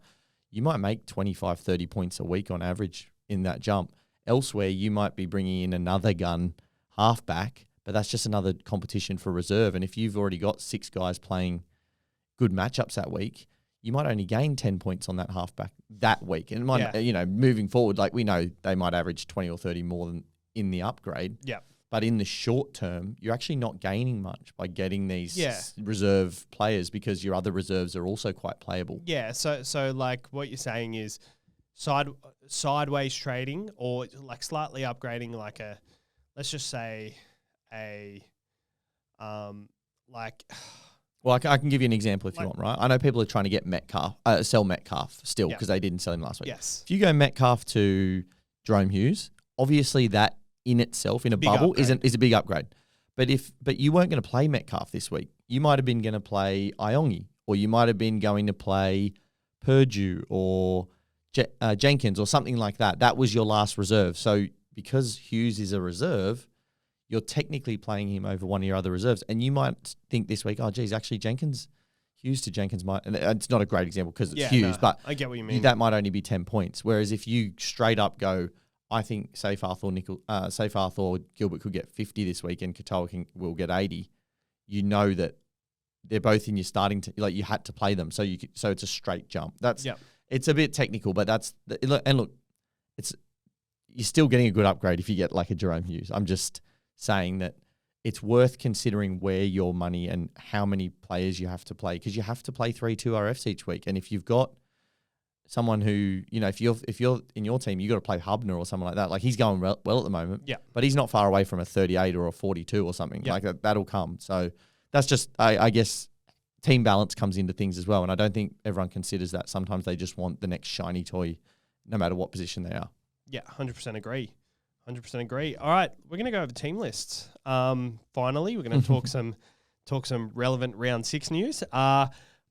you might make 25, 30 points a week on average in that jump. Elsewhere, you might be bringing in another gun halfback, but that's just another competition for reserve. And if you've already got 6 guys playing good matchups that week, you might only gain 10 points on that halfback that week. And it might, moving forward, like we know they might average 20 or 30 more than in the upgrade. Yeah. But in the short term, you're actually not gaining much by getting these reserve players because your other reserves are also quite playable. Yeah. So like what you're saying is sideways trading or like slightly upgrading like let's just say Well, I can give you an example if you want, right? I know people are trying to get sell Metcalf still because they didn't sell him last week. Yes. If you go Metcalf to Jerome Hughes, obviously that in itself in a bubble is a big upgrade. But you weren't going to play Metcalf this week. You might have been going to play Iongi, or you might have been going to play Purdue or Jenkins or something like that. That was your last reserve. So because Hughes is a reserve, you're technically playing him over one of your other reserves. And you might think this week, oh, geez, actually Hughes to Jenkins might, and it's not a great example because it's Hughes, but I get what you mean. That might only be 10 points. Whereas if you straight up go, I think Seyfarth or Gilbert could get 50 this week and Katoa will get 80, you know that they're both in your starting, you had to play them. So it's a straight jump. It's a bit technical, but you're still getting a good upgrade if you get like a Jerome Hughes. I'm just saying that it's worth considering where your money and how many players you have to play because you have to play 3 2RFs each week. And if you've got someone who, if you're in your team, you got to play Hubner or someone like that. Like he's going well at the moment. Yeah. But he's not far away from a 38 or a 42 or something. Yeah. Like that'll come. So that's just, I guess, team balance comes into things as well. And I don't think everyone considers that. Sometimes they just want the next shiny toy, no matter what position they are. Yeah, 100% agree. 100% agree. All right, we're going to go over team lists. Finally, we're going to talk some relevant round 6 news.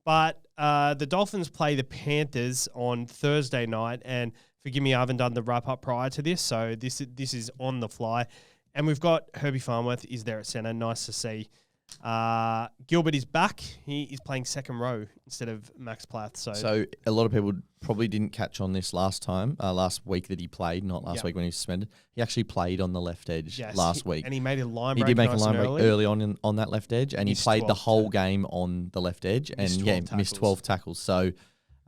But the Dolphins play the Panthers on Thursday night, and forgive me, I haven't done the wrap up prior to this, so this is on the fly. And we've got Herbie Farnworth is there at centre. Nice to see. Gilbert is back. He is playing second row instead of Max Plath. So a lot of people probably didn't catch on this last week that he played, not last week when he was suspended. He actually played on the left edge last week. And he made a line break. He did make a line break early on that left edge, and he played the whole game on the left edge, and missed 12 tackles. So,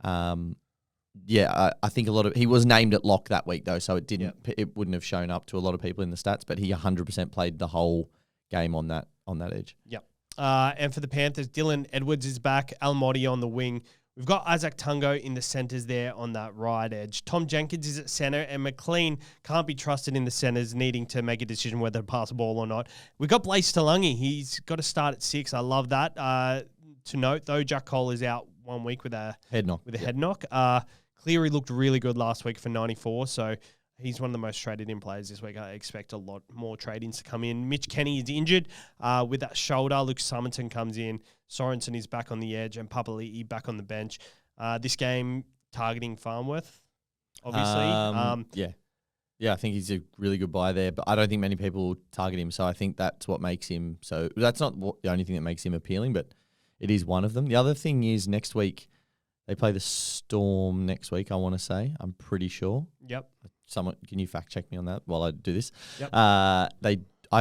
I think he was named at lock that week though, so it wouldn't have shown up to a lot of people in the stats, but he 100% played the whole game on that edge. Yep. And for the Panthers, Dylan Edwards is back. Almotti on the wing. We've got Isaac Tungo in the centres there on that right edge. Tom Jenkins is at centre, and McLean can't be trusted in the centres, needing to make a decision whether to pass a ball or not. We've got Blaise Talangi. He's got to start at 6. I love that. To note, though, Jack Cole is out 1 week with a head knock. Cleary looked really good last week for 94, so he's one of the most traded in players this week. I expect a lot more trade-ins to come in. Mitch Kenny is injured with that shoulder. Luke Summerton comes in. Sorensen is back on the edge, and Papali'i back on the bench. This game targeting Farnworth, obviously. Yeah, I think he's a really good buy there, but I don't think many people will target him, so I think that's what makes him. So that's not the only thing that makes him appealing, but it is one of them. The other thing is next week, they play the Storm next week, I want to say. I'm pretty sure. Yep. Someone, can you fact check me on that while I do this? Yep. I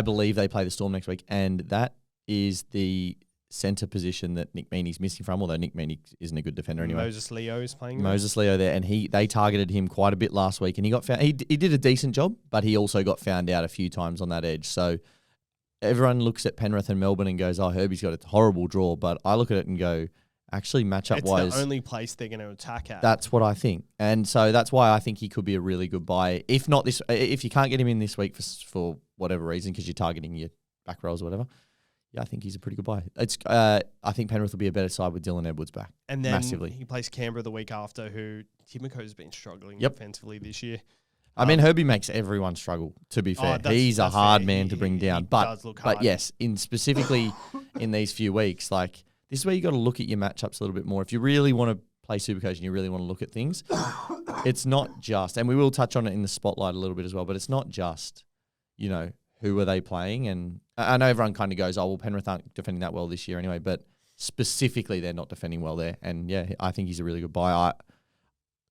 believe they play the Storm next week, and that is the centre position that Nick Meaney's missing from, although Nick Meaney isn't a good defender anyway. Moses Leo is playing. Moses Leo there, and they targeted him quite a bit last week, and he got found. He did a decent job, but he also got found out a few times on that edge. So everyone looks at Penrith and Melbourne and goes, "Oh, Herbie's got a horrible draw," but I look at it and go, actually, matchup-wise, it's the only place they're going to attack at. That's what I think, and so that's why I think he could be a really good buy. If not this, if you can't get him in this week for whatever reason, because you're targeting your back rows or whatever, I think he's a pretty good buy. It's I think Penrith will be a better side with Dylan Edwards back, and then massively. He plays Canberra the week after, who Timoko's been struggling defensively this year. I mean, Herbie makes everyone struggle. To be fair, he's a hard man to bring down, but yes, specifically in these few weeks, like. This is where you got to look at your matchups a little bit more. If you really want to play SuperCoach and you really want to look at things, it's not just, and we will touch on it in the spotlight a little bit as well, but it's not just, who are they playing? And I know everyone kind of goes, oh, well, Penrith aren't defending that well this year anyway, but specifically they're not defending well there. And I think he's a really good buy.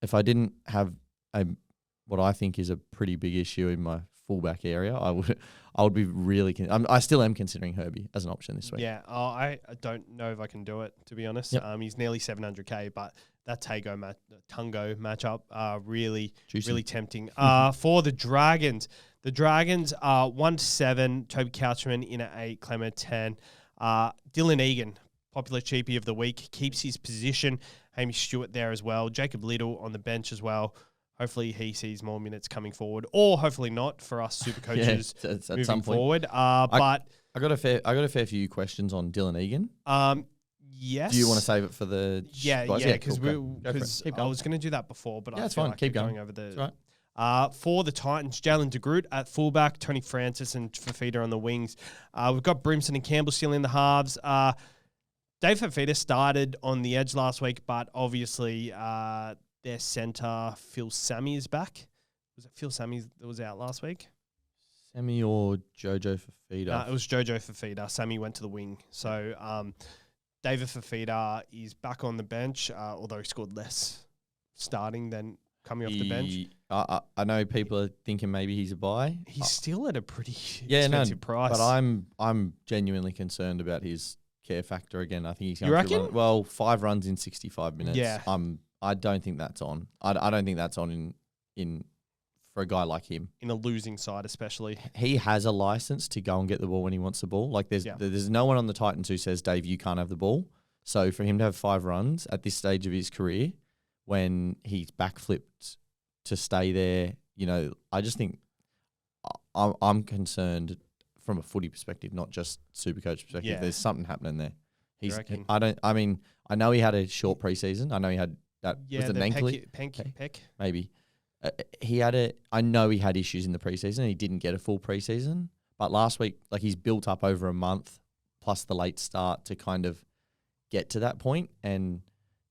If I didn't have what I think is a pretty big issue in my fullback area, I would be really. I still am considering Herbie as an option this week. Yeah, I don't know if I can do it, to be honest. Yep. He's nearly 700k, but that Tungo matchup really Juicy. really tempting. For the Dragons are 1-7. Toby Couchman in at 8. Clement 10. Dylan Egan, popular cheapie of the week, keeps his position. Hamish Stewart there as well. Jacob Little on the bench as well. Hopefully he sees more minutes coming forward, or hopefully not for us super coaches moving some point. Forward. But I got a fair few questions on Dylan Egan. Yes. Do you want to save it for the because cool. I was going to do that before, but it's fine. Like Keep going over the. That's right. For the Titans, Jalen DeGroot at fullback, Tony Francis and Fafita on the wings. We've got Brimson and Campbell still in the halves. Dave Fafita started on the edge last week, but obviously their centre, Phil Sammy, is back. Was it Phil Sammy that was out last week? Sammy or Jojo Fafita? It was Jojo Fafita. Sammy went to the wing. So David Fafita is back on the bench, although he scored less starting than coming off the bench. I know people are thinking maybe he's a buy. He's still at a pretty expensive price. But I'm genuinely concerned about his care factor again. I think he's going to run 5 runs in 65 minutes. Yeah. I don't think that's on. I don't think that's on in for a guy like him. In a losing side especially. He has a license to go and get the ball when he wants the ball. Like there's no one on the Titans who says, Dave, you can't have the ball. So for him to have 5 runs at this stage of his career when he's backflipped to stay there. You know, I just think I'm concerned from a footy perspective, not just SuperCoach perspective. Yeah. There's something happening there. You reckon? I know he had a short preseason. I know he had that was an ankle. Peck. Maybe. I know he had issues in the preseason. He didn't get a full preseason. But last week, like, he's built up over a month plus the late start to kind of get to that point. And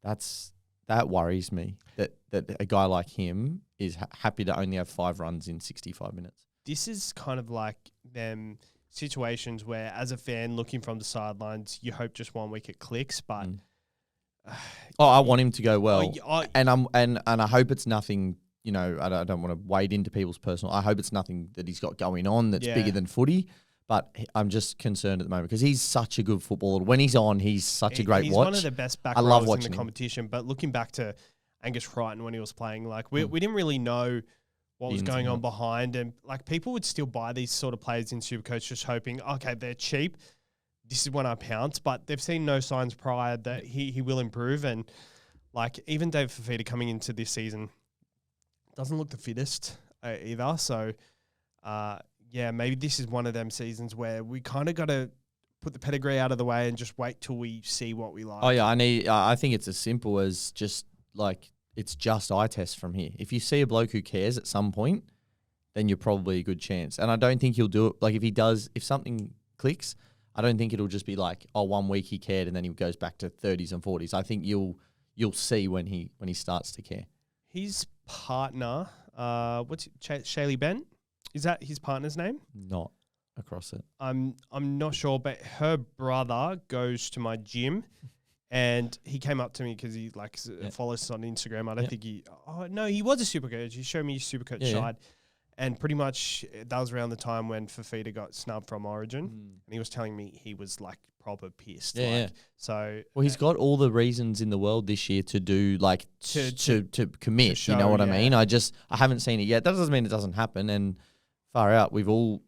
that worries me that a guy like him is happy to only have 5 runs in 65 minutes. This is kind of like them situations where, as a fan looking from the sidelines, you hope just 1 week it clicks, but I want him to go well, and I hope it's nothing. You know, I don't want to wade into people's personal. I hope it's nothing that he's got going on that's bigger than footy. But I'm just concerned at the moment because he's such a good footballer. When he's on, he's such a great watch. He's one of the best back rowers in the competition. But looking back to Angus Crichton when he was playing, like we didn't really know what was going on behind, and like people would still buy these sort of players in SuperCoach just hoping, okay, they're cheap. This is when I pounce, but they've seen no signs prior that he will improve. And like even Dave Fafita coming into this season doesn't look the fittest either. So maybe this is one of them seasons where we kind of got to put the pedigree out of the way and just wait till we see what we like. Oh yeah, I think it's as simple as just like it's just eye test from here. If you see a bloke who cares at some point, then you're probably a good chance. And I don't think he'll do it. Like if something clicks, I don't think it'll just be like, 1 week he cared and then he goes back to 30s and 40s. I think you'll see when he starts to care. His partner, Shaylee Bent? Is that his partner's name? Not across it. I'm not sure, but her brother goes to my gym, and he came up to me because he follows us on Instagram. I don't think he was a SuperCoach. He showed me his SuperCoach side, and pretty much that was around the time when Fafita got snubbed from Origin, and he was telling me he was like proper pissed. So he's got all the reasons in the world this year to do like to commit. To show, you know what I mean? I haven't seen it yet. That doesn't mean it doesn't happen. And far out, we've all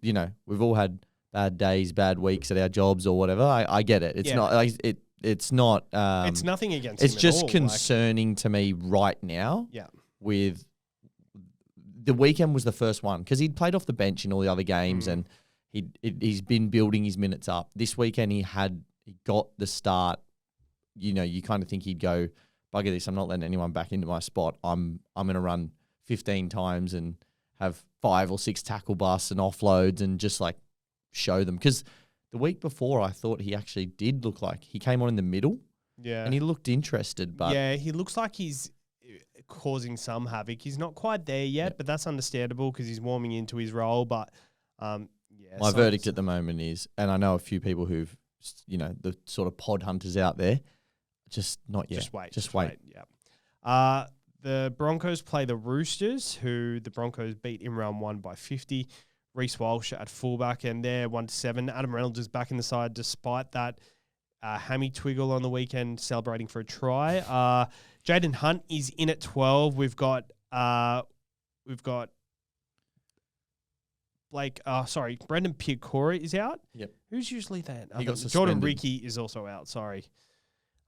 had bad days, bad weeks at our jobs or whatever. I get it. It's not like it. It's not. It's nothing against. It's him just at all, concerning to me right now. Yeah. With the weekend was the first one because he'd played off the bench in all the other games and he's been building his minutes up. This weekend he got the start. You know, you kind of think he'd go, bugger this. I'm not letting anyone back into my spot. I'm going to run 15 times and have 5 or 6 tackle busts and offloads and just like show them. Because the week before, I thought he actually did look like he came on in the middle. Yeah. And he looked interested. But yeah, he looks like he's causing some havoc. He's not quite there yet, but that's understandable because he's warming into his role. But my verdict at the moment is, and I know a few people who've, the sort of pod hunters out there, just not yet. Just wait. Yeah. The Broncos play the Roosters, who the Broncos beat in round 1 by 50. Reece Walsh at fullback, and they're 1-7. Adam Reynolds is back in the side despite that hammy twiggle on the weekend, celebrating for a try. Jaden Hunt is in at 12. We've got Brendan Piacora is out. Yep. Who's usually that? He got Jordan Ricky is also out. Sorry.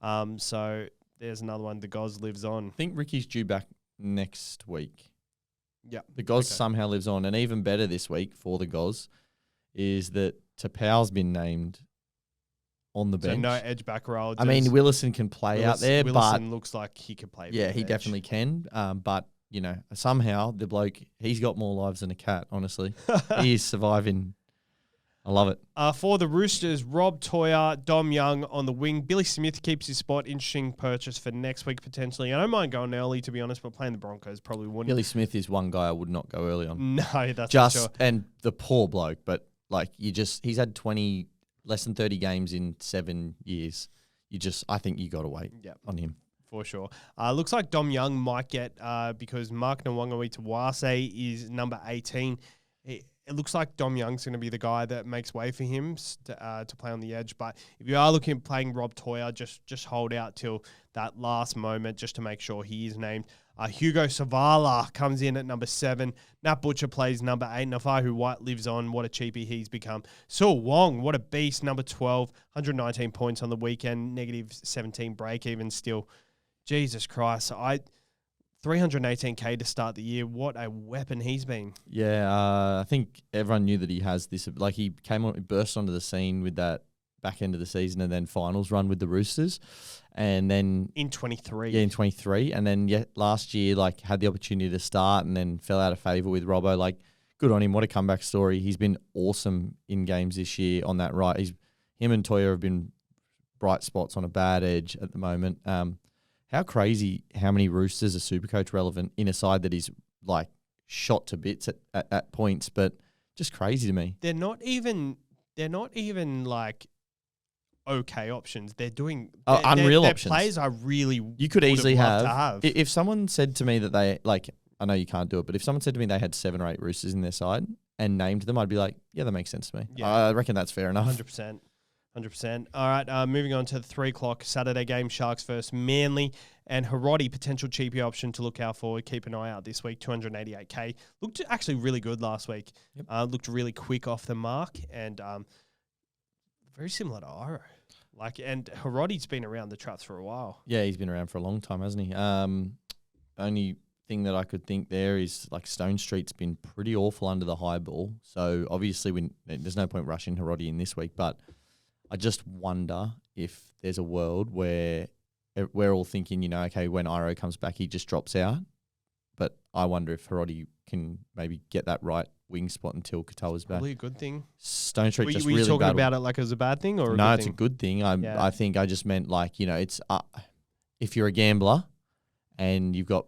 So there's another one. The Goz lives on. I think Ricky's due back next week. Yeah. The Goz somehow lives on. And even better this week for the Goz is that Tapau's been named on the bench. So no edge back row. I mean, Willison can play out there, Willison looks like he could play. Yeah, he definitely can. But, somehow the bloke, he's got more lives than a cat, honestly. He is surviving. I love it. For the Roosters, Rob Toyer, Dom Young on the wing. Billy Smith keeps his spot. Interesting purchase for next week, potentially. I don't mind going early, to be honest, but playing the Broncos probably wouldn't. Billy Smith is one guy I would not go early on. No, that's for sure. And the poor bloke, but he's had less than 30 games in 7 years. I think you got to wait on him. For sure. Looks like Dom Young might get, because Mark Nwangawitawase is number 18. It looks like Dom Young's going to be the guy that makes way for him to play on the edge. But if you are looking at playing Rob Toyer, just hold out till that last moment just to make sure he is named. Hugo Savala comes in at number 7. Nat Butcher plays number 8. Nafahu White lives on. What a cheapie he's become. Sul Wong, what a beast, number 12. 119 points on the weekend, -17 break even still. Jesus Christ. 318K to start the year. What a weapon he's been. Yeah, I think everyone knew that he has this. Like he burst onto the scene with that back end of the season and then finals run with the Roosters, and then in 23. Yeah, in 23, and then last year like had the opportunity to start and then fell out of favour with Robbo. Like, good on him. What a comeback story. He's been awesome in games this year on that right. Him and Toya have been bright spots on a bad edge at the moment. How crazy how many Roosters are SuperCoach relevant in a side that is like shot to bits at points, but just crazy to me. They're not even like okay options. They're doing unreal options. Their players are really you could easily have. If someone said to me that they like, I know you can't do it, but if someone said to me they had 7 or 8 Roosters in their side and named them, I'd be like, yeah, that makes sense to me. Yeah. I reckon that's fair enough. 100%. All right, moving on to the 3 o'clock Saturday game, Sharks versus Manly, and Hiroti, potential cheapie option to look out for. Keep an eye out this week, 288K. Looked actually really good last week. Yep. Looked really quick off the mark and very similar to Iro. And Hiroti's been around the traps for a while. Yeah, he's been around for a long time, hasn't he? Only thing that I could think there is like Stone Street's been pretty awful under the high ball. So obviously there's no point rushing Hiroti in this week, but I just wonder if there's a world where we're all thinking, okay, when Iro comes back, he just drops out. But I wonder if Hiroti can maybe get that right wing spot until Katoa's back. Probably a good thing. Stone Street just were you really talking about it like it was a bad thing or no? A good it's thing? A good thing. I think I just meant like it's if you're a gambler and you've got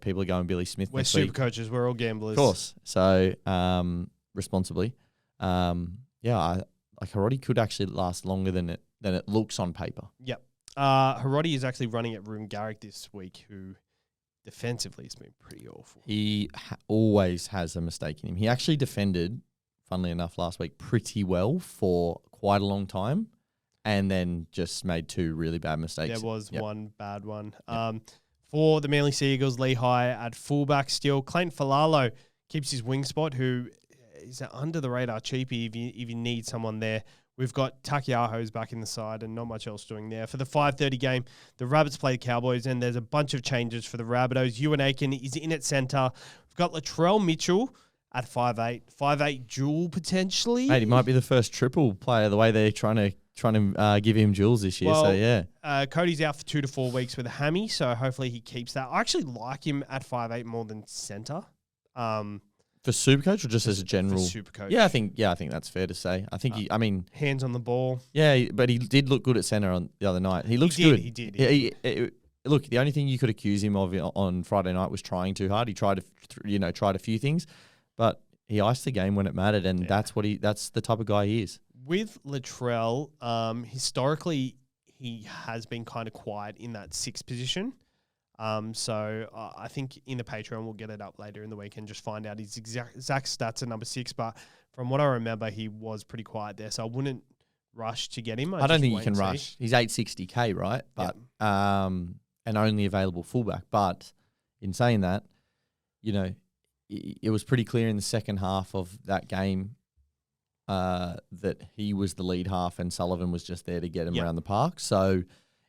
people are going Billy Smith. We're super coaches. We're all gamblers, of course. So responsibly, like Hiroti could actually last longer than it looks on paper. Yep. Hiroti is actually running at Room Garrick this week, who defensively has been pretty awful. He always has a mistake in him. He actually defended, funnily enough, last week pretty well for quite a long time, and then just made 2 really bad mistakes. There was one bad one. For the Manly Sea Eagles, Lehigh at fullback still. Clayton Falalo keeps his wing spot, who is an under-the-radar cheapie if you need someone there. We've got Takiaho's back in the side and not much else doing there. For the 5:30 game, the Rabbits play the Cowboys, and there's a bunch of changes for the Rabbitohs. Ewan Aiken is in at centre. We've got Latrell Mitchell at 5'8", dual potentially. Mate, he might be the first triple player the way they're trying to give him duels this year. So yeah, Cody's out for 2 to 4 weeks with a hammy, so hopefully he keeps that. I actually like him at 5'8" more than centre. For SuperCoach or just as a general? For SuperCoach. Yeah, I think that's fair to say. I think hands on the ball. Yeah, but he did look good at centre on the other night. He looks good. He did. Look, the only thing you could accuse him of on Friday night was trying too hard. He tried a few things, but he iced the game when it mattered, and that's the type of guy he is. With Latrell, historically he has been kind of quiet in that 6th position. So I think in the Patreon we'll get it up later in the week and just find out his exact stats at number 6. But from what I remember, he was pretty quiet there, so I wouldn't rush to get him. I don't think you can rush. He's 860K, right? But and only available fullback. But in saying that, it was pretty clear in the second half of that game that he was the lead half and Sullivan was just there to get him around the park. So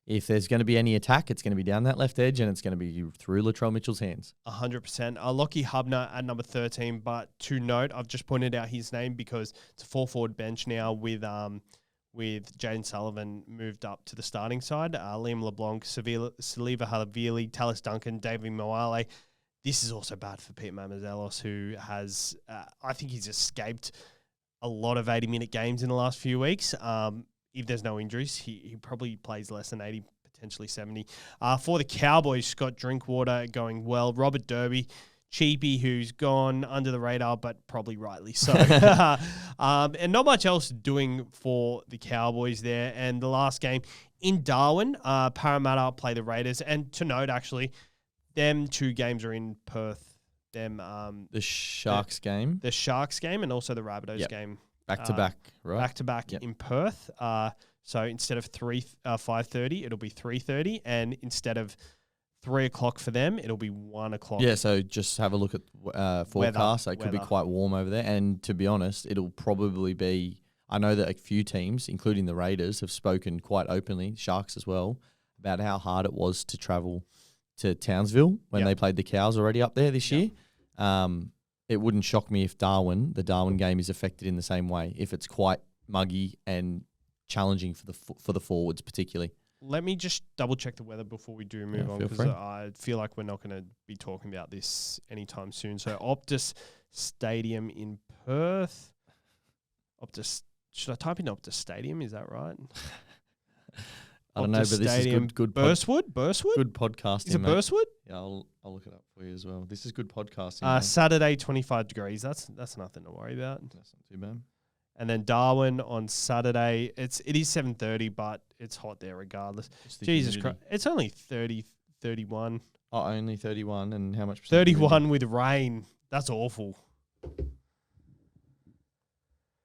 if there's going to be any attack, it's going to be down that left edge and it's going to be through Latrell Mitchell's hands. 100%. Lockie Hubner at number 13, but to note, I've just pointed out his name because it's a 4-forward bench now with Jaden Sullivan moved up to the starting side. Liam LeBlanc, Saliva Halavili, Talis Duncan, David Moale. This is also bad for Pete Mamazelos, who has, I think he's escaped a lot of 80-minute games in the last few weeks. If there's no injuries, he probably plays less than 80, potentially 70. For the Cowboys, Scott Drinkwater going well. Robert Derby, cheapie, who's gone under the radar, but probably rightly so. And not much else doing for the Cowboys there. And the last game in Darwin, Parramatta play the Raiders. And to note, actually, them 2 games are in Perth. The Sharks game. The Sharks game and also the Rabbitohs game. Back to back, right? Back to back in Perth. So instead of 5:30, it'll be 3:30, and instead of 3 o'clock for them, it'll be 1 o'clock. Yeah. So just have a look at forecast. It could be quite warm over there, and to be honest, it'll probably be. I know that a few teams, including the Raiders, have spoken quite openly, Sharks as well, about how hard it was to travel to Townsville when Yep. they played the Cows already up there this year. It wouldn't shock me if the Darwin game is affected in the same way, if it's quite muggy and challenging for the forwards particularly. Let me just double check the weather before we do move on, feel because free. I feel like we're not going to be talking about this anytime soon. So Optus Stadium in Perth. Should I type in Optus Stadium? Is that right? I don't know, but this is good. Burswood? Good podcasting. Is it mate. Burswood? Yeah, I'll look it up for you as well. This is good podcasting. mate. Saturday, 25 degrees. That's nothing to worry about. That's not too bad. And then Darwin on Saturday. It is 7:30, but it's hot there regardless. Just the Jesus humidity. Christ. It's only 30, 31. Oh, only 31, and how much? 31 with rain. That's awful.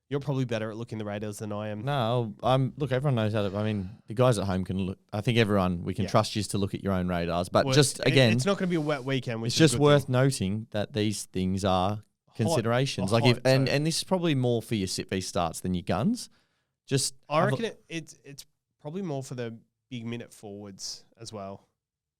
You're probably better at looking the radars than I am. No, look, everyone knows how to. I mean, the guys at home can look. I think we can trust you to look at your own radars. But Well, just again, it's not going to be a wet weekend. Which it's is a just good worth thing. noting that these things are considerations. Hot, and so- this is probably more for your sit v starts than your guns. Just I reckon it's probably more for the big minute forwards as well.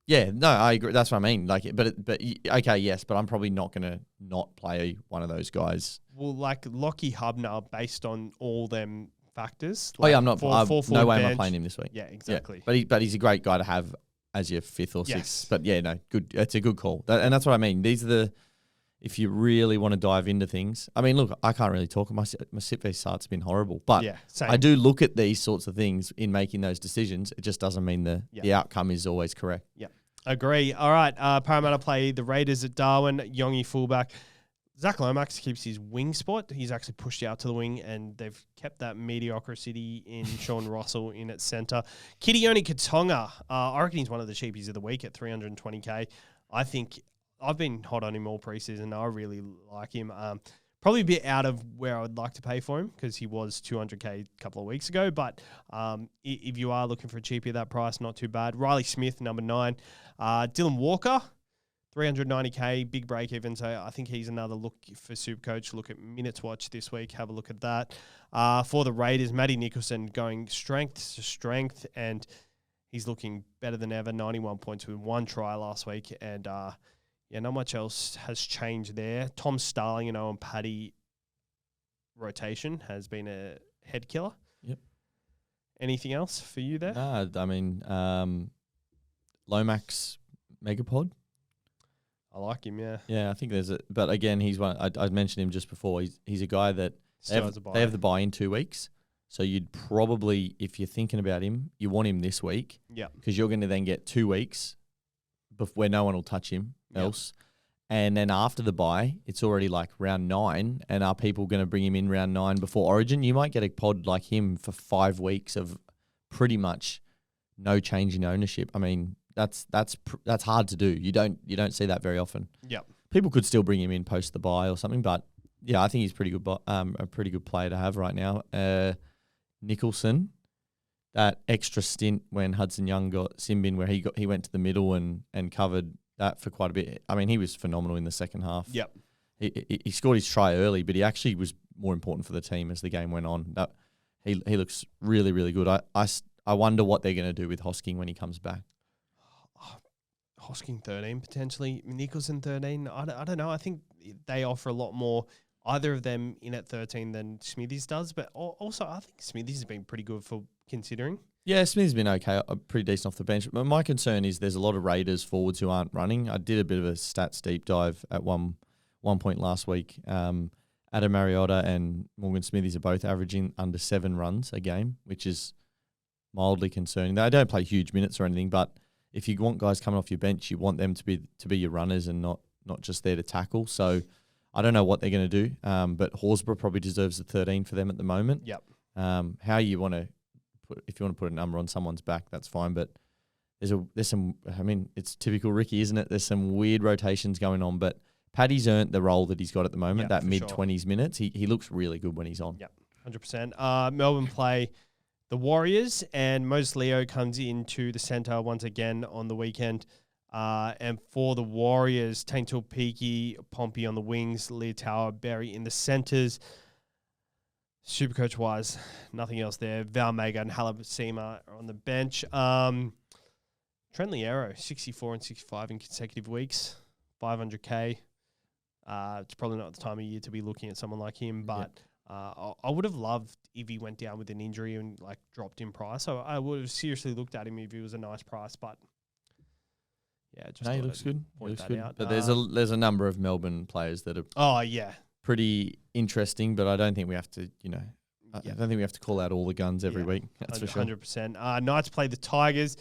yeah, no, I agree. That's what I mean. Like, okay, yes, but I'm probably not gonna not play one of those guys. Well, like Lockie Hubner, based on all them factors. Oh yeah, I'm not. No way am I bench. playing him this week. Yeah, exactly. Yeah, but he's a great guy to have as your fifth or Yes. sixth. But yeah, no, good. It's a good call, and that's what I mean. These are if you really want to dive into things. I mean, look, I can't really talk. My sit v start's been horrible, but Yeah, same. I do look at these sorts of things in making those decisions. It just doesn't mean the outcome is always correct. Yeah, agree. All right, Parramatta play the Raiders at Darwin. Yongi fullback. Zach Lomax keeps his wing spot. He's actually pushed out to the wing, and they've kept that mediocrity in Sean Russell in at centre. Kidioni Katonga, I reckon he's one of the cheapies of the week at 320K. I think I've been hot on him all preseason. I really like him. Probably a bit out of where I would like to pay for him because he was 200K a couple of weeks ago. But if you are looking for a cheapie at that price, not too bad. Riley Smith, number 9. Dylan Walker, 390K, big break even. So I think he's another look for SuperCoach. Look at Minutes Watch this week. Have a look at that. For the Raiders, Matty Nicholson going strength to strength, and he's looking better than ever. 91 points with 1 try last week. And not much else has changed there. Tom Starling and Owen Paddy rotation has been a head killer. Yep. Anything else for you there? Nah, I mean, Lomax Megapod. I like him, yeah. Yeah, I think but again, he's one. I mentioned him just before. He's a guy that they have the buy in 2 weeks. So you'd probably, if you're thinking about him, you want him this week. Yeah. Because you're going to then get 2 weeks where no one will touch him else. And then after the buy, it's already like round 9. And are people going to bring him in round 9 before Origin? You might get a pod like him for 5 weeks of pretty much no change in ownership. I mean, that's hard to do. You don't see that very often. Yep. People could still bring him in post the buy or something, but yeah, I think he's pretty good. A pretty good player to have right now. Nicholson, that extra stint when Hudson Young got Simbin, where he went to the middle and covered that for quite a bit. I mean, he was phenomenal in the second half. Yep. He scored his try early, but he actually was more important for the team as the game went on. He looks really, really good. I wonder what they're going to do with Hosking when he comes back. Hosking 13 potentially, Nicholson 13. I don't know. I think they offer a lot more, either of them in at 13 than Smithies does. But also, I think Smithies has been pretty good for considering. Yeah, Smithies been okay, pretty decent off the bench. But my concern is there's a lot of Raiders forwards who aren't running. I did a bit of a stats deep dive at one point last week. Adam Mariota and Morgan Smithies are both averaging under 7 runs a game, which is mildly concerning. They don't play huge minutes or anything, but if you want guys coming off your bench, you want them to be your runners and not just there to tackle. So I don't know what they're going to do, but Horsburgh probably deserves a 13 for them at the moment. Yep. How you want to if you want to put a number on someone's back, that's fine. But there's some. I mean, it's typical Ricky, isn't it? There's some weird rotations going on, but Paddy's earned the role that he's got at the moment. That mid-20s minutes, he looks really good when he's on. Yep, 100%. Melbourne play the Warriors, and Moses Leo comes into the centre once again on the weekend. And for the Warriors, Taintul Peaky, Pompey on the wings, Leotauer, Berry in the centres. SuperCoach-wise, nothing else there. Val Mega and Halabasima are on the bench. Trent Liero, 64 and 65 in consecutive weeks, 500K. It's probably not the time of year to be looking at someone like him, but I would have loved if he went down with an injury and like dropped in price. So I would have seriously looked at him if he was a nice price, but yeah, just he looks good. Point that out. But there's a number of Melbourne players that are pretty interesting, but I don't think we have to, I don't think we have to call out all the guns every week. That's for sure. 100%. Knights play the Tigers.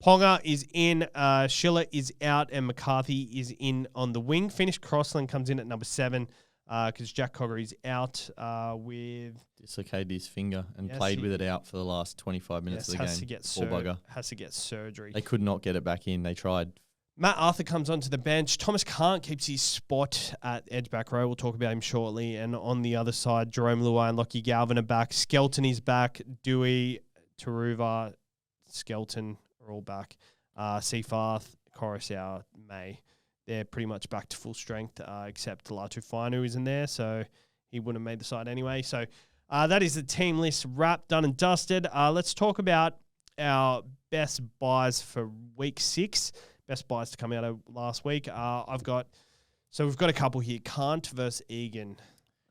Ponga is in, Schiller is out, and McCarthy is in on the wing. Finnish Crossland comes in at number 7 because Jack Cogger is out with... Dislocated his finger and played with it out for the last 25 minutes of the game. Has to get surgery. They could not get it back in. They tried. Matt Arthur comes onto the bench. Thomas Kant keeps his spot at edge back row. We'll talk about him shortly. And on the other side, Jerome Luai and Lockie Galvin are back. Skelton is back. Dewey, Taruva, Skelton are all back. Seafarth, Coruscant, May. They're pretty much back to full strength, except Latu Fainu isn't there, so he wouldn't have made the side anyway. So that is the team list wrapped, done and dusted. Let's talk about our best buys for week 6. Best buys to come out of last week. We've got a couple here. Kant versus Egan.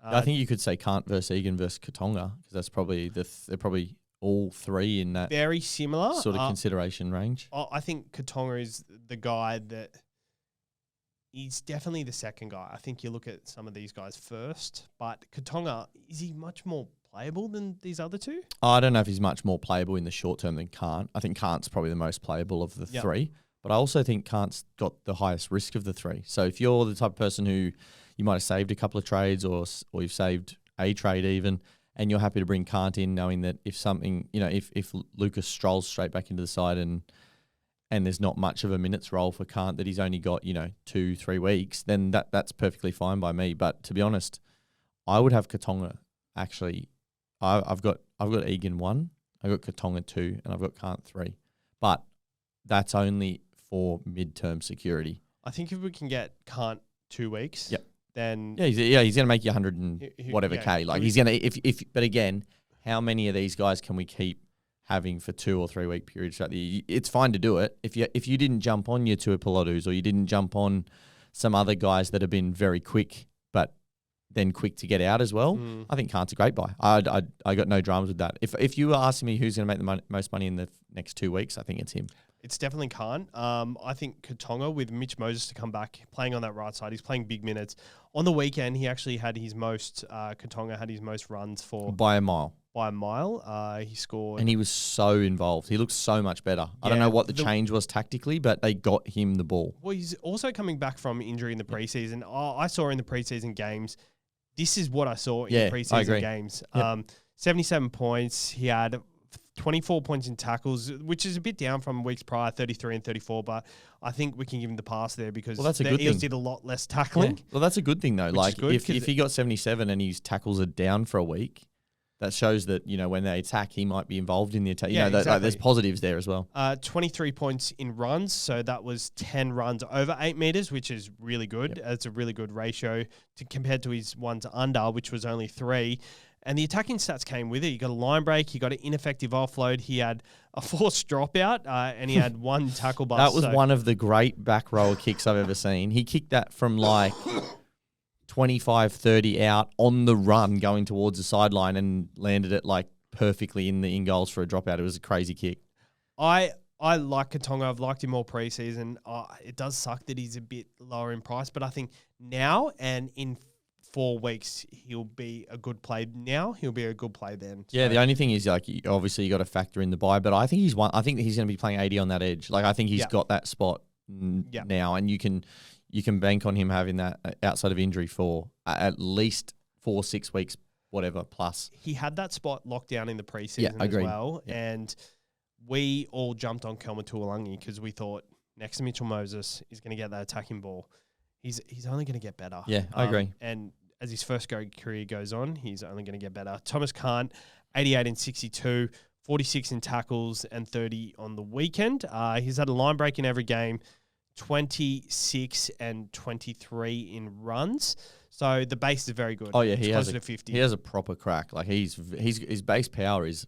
I think you could say Kant versus Egan versus Katonga, because that's probably they're probably all three in that very similar sort of consideration range. I think Katonga is the guy that he's definitely the second guy. I think you look at some of these guys first, but Katonga, is he much more playable than these other two? I don't know if he's much more playable in the short term than Kant. I think Kant's probably the most playable of the three. But I also think Kant's got the highest risk of the three. So if you're the type of person who you might have saved a couple of trades or you've saved a trade even, and you're happy to bring Kant in knowing that if something, if Lucas strolls straight back into the side and there's not much of a minutes role for Kant, that he's only got, 2-3 weeks, then that's perfectly fine by me. But to be honest, I would have Katonga actually. I've got Egan 1, I've got Katonga 2, and I've got Kant 3. But that's only for midterm security. I think if we can get Kant 2 weeks, then he's going to make you 100 and whatever K. Like he's going to but again, how many of these guys can we keep having for 2 or 3 week periods? It's fine to do it if you didn't jump on your Tuipulotus or you didn't jump on some other guys that have been very quick, but then quick to get out as well. I think Kant's a great buy. I got no dramas with that. If you were asking me who's going to make the most money in the next 2 weeks, I think it's him. It's definitely Kant. I think Katonga with Mitch Moses to come back, playing on that right side. He's playing big minutes. On the weekend, he actually had his most, Katonga had his most runs by a mile. He scored. And he was so involved. He looked so much better. I don't know what the change was tactically, but they got him the ball. Well, he's also coming back from injury in the preseason. I saw in the preseason games, this is what I saw in the preseason games. 77 points. He had 24 points in tackles, which is a bit down from weeks prior, 33 and 34, but I think we can give him the pass there because the Eels did a lot less tackling. Yeah. Well, that's a good thing, though. Like, if he got 77 and his tackles are down for a week, that shows that, when they attack, he might be involved in the attack. Exactly. There's positives there as well. 23 points in runs, so that was 10 runs over 8 meters, which is really good. It's a really good ratio compared to his ones under, which was only 3. And the attacking stats came with it. He got a line break. He got an ineffective offload. He had a forced dropout, and he had 1 tackle bust. That was one of the great back rower kicks I've ever seen. He kicked that from 25, 30 out on the run going towards the sideline and landed it perfectly in the in-goals for a dropout. It was a crazy kick. I like Katonga. I've liked him all preseason. It does suck that he's a bit lower in price, but I think now and in 4 weeks, he'll be a good play now. He'll be a good play then. Yeah, the only thing is, obviously you got to factor in the buy, but I think he's going to be playing 80 on that edge. I think he's got that spot now, and you can bank on him having that outside of injury for at least 4-6 weeks, whatever, plus. He had that spot locked down in the preseason as well, and we all jumped on Kelma Tuolangi because we thought next to Mitchell Moses is going to get that attacking ball. He's only going to get better. Yeah, I agree. And as his first career goes on, he's only going to get better. Thomas Kant, 88 and 62, 46 in tackles and 30 on the weekend. He's had a line break in every game, 26 and 23 in runs. So the base is very good. Oh yeah, it's closer to 50. He has a proper crack. His base power is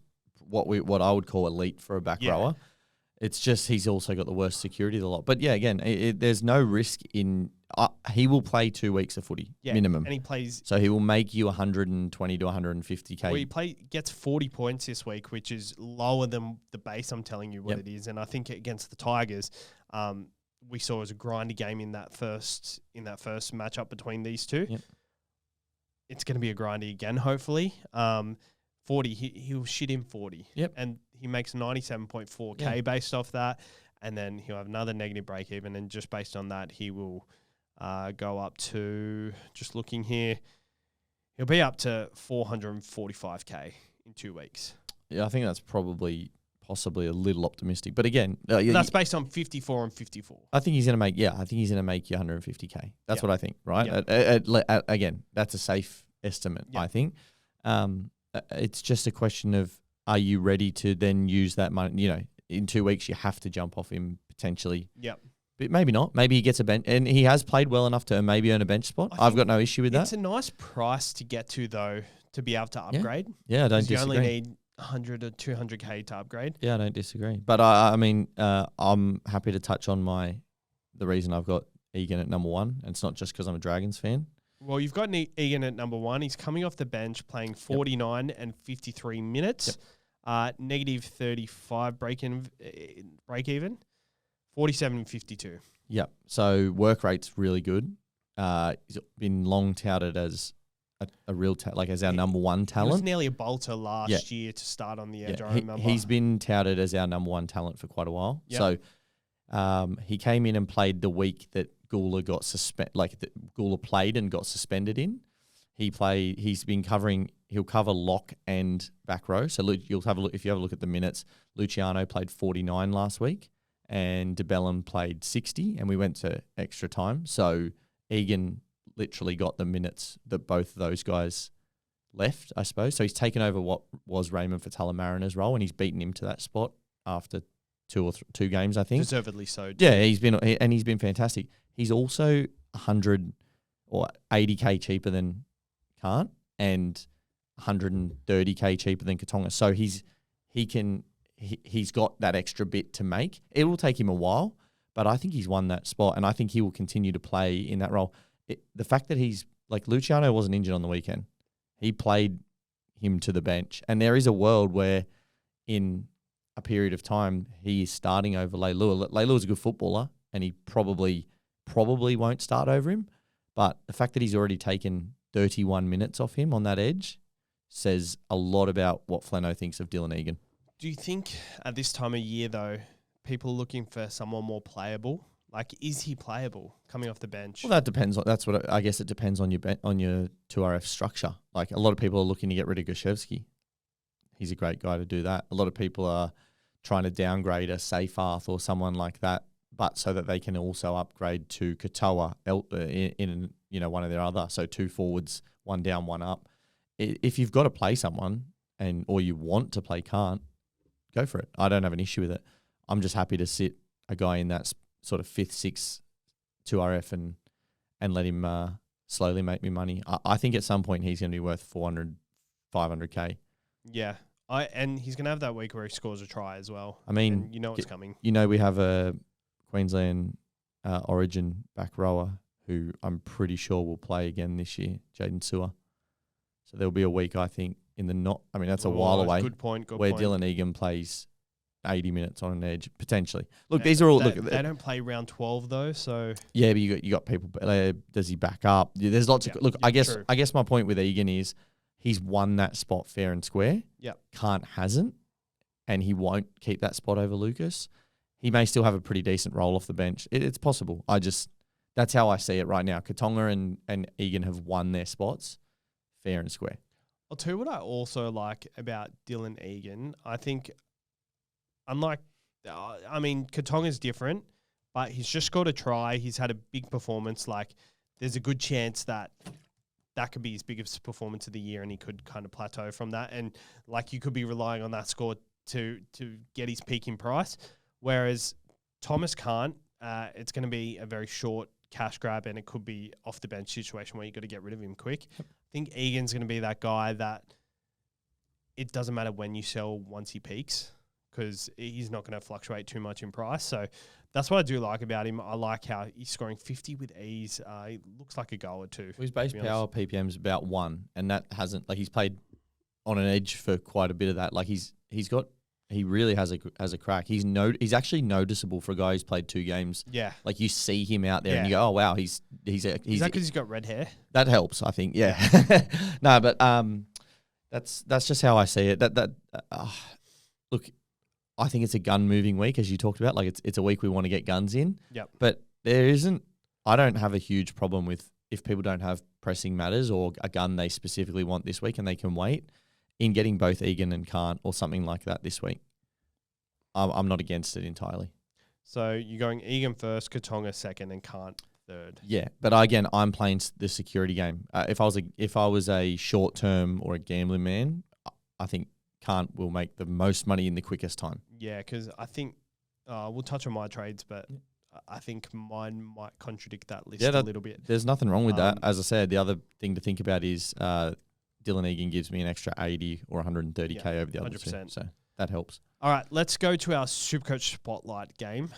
what I would call elite for a back rower. It's just he's also got the worst security of the lot. But yeah, again, there's no risk in. He will play 2 weeks of footy minimum, and he plays. So he will make you 120 to 150k. Well, he gets 40 points this week, which is lower than the base. I'm telling you what it is, and I think against the Tigers, we saw as a grindy game in that first matchup between these two. Yep. It's going to be a grindy again, hopefully. 40, he'll shit in 40. Yep. And he makes 97.4K based off that. And then he'll have another negative break even. And just based on that, he will go up to, just looking here, he'll be up to 445K in 2 weeks. Yeah, I think that's possibly a little optimistic. But again, that's based on 54 and 54. I think he's going to make, I think he's going to make you 150K. That's what I think, right? Again, that's a safe estimate, I think. It's just a question of, are you ready to then use that money? You know, in 2 weeks, you have to jump off him potentially. Yep. But maybe not. Maybe he gets a bench, and he has played well enough to maybe earn a bench spot. I've got no issue with that. It's a nice price to get to, though, to be able to upgrade. Yeah, I don't disagree. You only need 100 or 200K to upgrade. Yeah, I don't disagree. But I mean, I'm happy to touch on the reason I've got Egan at number 1. And it's not just because I'm a Dragons fan. Well, you've got Egan at number 1. He's coming off the bench, playing 49 and 53 minutes. Negative 35 break even, 47 and 52. Yep. So work rate's really good. He's been long touted as a real as our number 1 talent. He was nearly a bolter last year to start on the edge. I remember he's been touted as our number 1 talent for quite a while. Yep. So he came in and played the week that Gula got Gula played and got suspended in. He's been covering. He'll cover lock and back row. So you'll have a look if you have a look at the minutes. Luciano played 49 last week, and DeBellin played 60, and we went to extra time. So Egan literally got the minutes that both of those guys left, I suppose. So he's taken over what was Raymond Fatala-Mariner's role, and he's beaten him to that spot after 2 games, I think. Deservedly so. Yeah, he's been fantastic. He's also 100 or 80K cheaper than Kant and 130K cheaper than Katonga. So he's got that extra bit to make. It will take him a while, but I think he's won that spot, and I think he will continue to play in that role. The fact that he's Luciano wasn't injured on the weekend. He played him to the bench, and there is a world where in a period of time he is starting over Leilua. Leilua's a good footballer, and he probably won't start over him. But the fact that he's already taken 31 minutes off him on that edge says a lot about what Flano thinks of Dylan Egan. Do you think at this time of year, though, people are looking for someone more playable? Is he playable coming off the bench? Well, that depends. I guess it depends on your 2RF structure. A lot of people are looking to get rid of Gashevsky. He's a great guy to do that. A lot of people are trying to downgrade a Seyfarth or someone like that, but so that they can also upgrade to Katoa in one of their other. So 2 forwards, 1 down, 1 up. If you've got to play someone or you want to play Kant, go for it. I don't have an issue with it. I'm just happy to sit a guy in that sort of 5th, 6th 2RF and let him slowly make me money. I think at some point he's going to be worth 400, 500K. Yeah. And he's going to have that week where he scores a try as well. I mean, and you know what's coming. We have a Queensland Origin back rower who I'm pretty sure will play again this year, Jaden Sewer. So there'll be a week, I think, that's a while away. Good point. Where Dylan Egan plays 80 minutes on an edge, potentially. Look, these are all... They don't play round 12, though, so... Yeah, but you got people... does he back up? There's lots of... Look, I guess my point with Egan is he's won that spot fair and square. Yep. Kant hasn't, and he won't keep that spot over Lucas. He may still have a pretty decent role off the bench. It's possible. That's how I see it right now. Katonga and Egan have won their spots fair and square. I'll tell you what I also like about Dylan Egan. I think, unlike, Katonga's different, but he's just got a try. He's had a big performance. There's a good chance that could be his biggest performance of the year, and he could kind of plateau from that. And you could be relying on that score to get his peak in price. Whereas Thomas can't. It's going to be a very short cash grab, and it could be off the bench situation where you got to get rid of him quick. I think Egan's going to be that guy that it doesn't matter when you sell once he peaks, because he's not going to fluctuate too much in price. So that's what I do like about him. I like how he's scoring 50 with ease. He looks like a goal or two. Well, his base power PPM is about 1, and that hasn't, like, he's played on an edge for quite a bit of that. Like, he really has a crack. He's actually noticeable for a guy who's played 2 games. Yeah. Like, you see him out there and you go, oh wow, he's Is that because he's got red hair? That helps, I think. Yeah. No, but that's just how I see it. Look, I think it's a gun moving week, as you talked about. Like, it's a week we want to get guns in. Yep. But I don't have a huge problem with if people don't have pressing matters or a gun they specifically want this week and they can wait, in getting both Egan and Kant or something like that this week. I'm not against it entirely. So you're going Egan first, Katonga second, and Kant third. Yeah, but again, I'm playing the security game. If I was a short term or a gambling man, I think Kant will make the most money in the quickest time. Yeah, because I think we'll touch on my trades, but I think mine might contradict that list a little bit. There's nothing wrong with that. As I said, the other thing to think about is Dylan Egan gives me an extra 80 or 130K over the other 100%. two. So that helps. All right, let's go to our SuperCoach Spotlight game,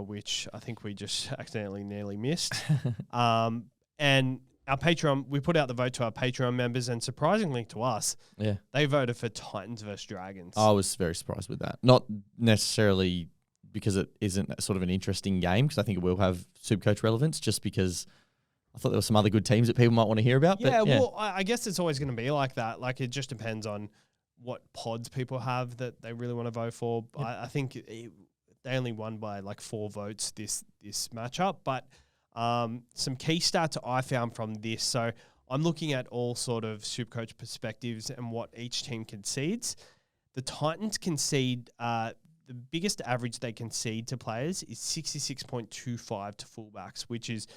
which I think we just accidentally nearly missed. And our Patreon, we put out the vote to our Patreon members, and surprisingly to us, they voted for Titans versus Dragons. I was very surprised with that. Not necessarily because it isn't sort of an interesting game, because I think it will have SuperCoach relevance, just because I thought there were some other good teams that people might want to hear about. Yeah, well, I guess it's always going to be like that. Like, it just depends on what pods people have that they really want to vote for. Yep. I think they only won by like 4 votes this matchup. But some key stats I found from this. So I'm looking at all sort of SuperCoach perspectives and what each team concedes. The Titans concede, the biggest average they concede to players is 66.25 to fullbacks, which is...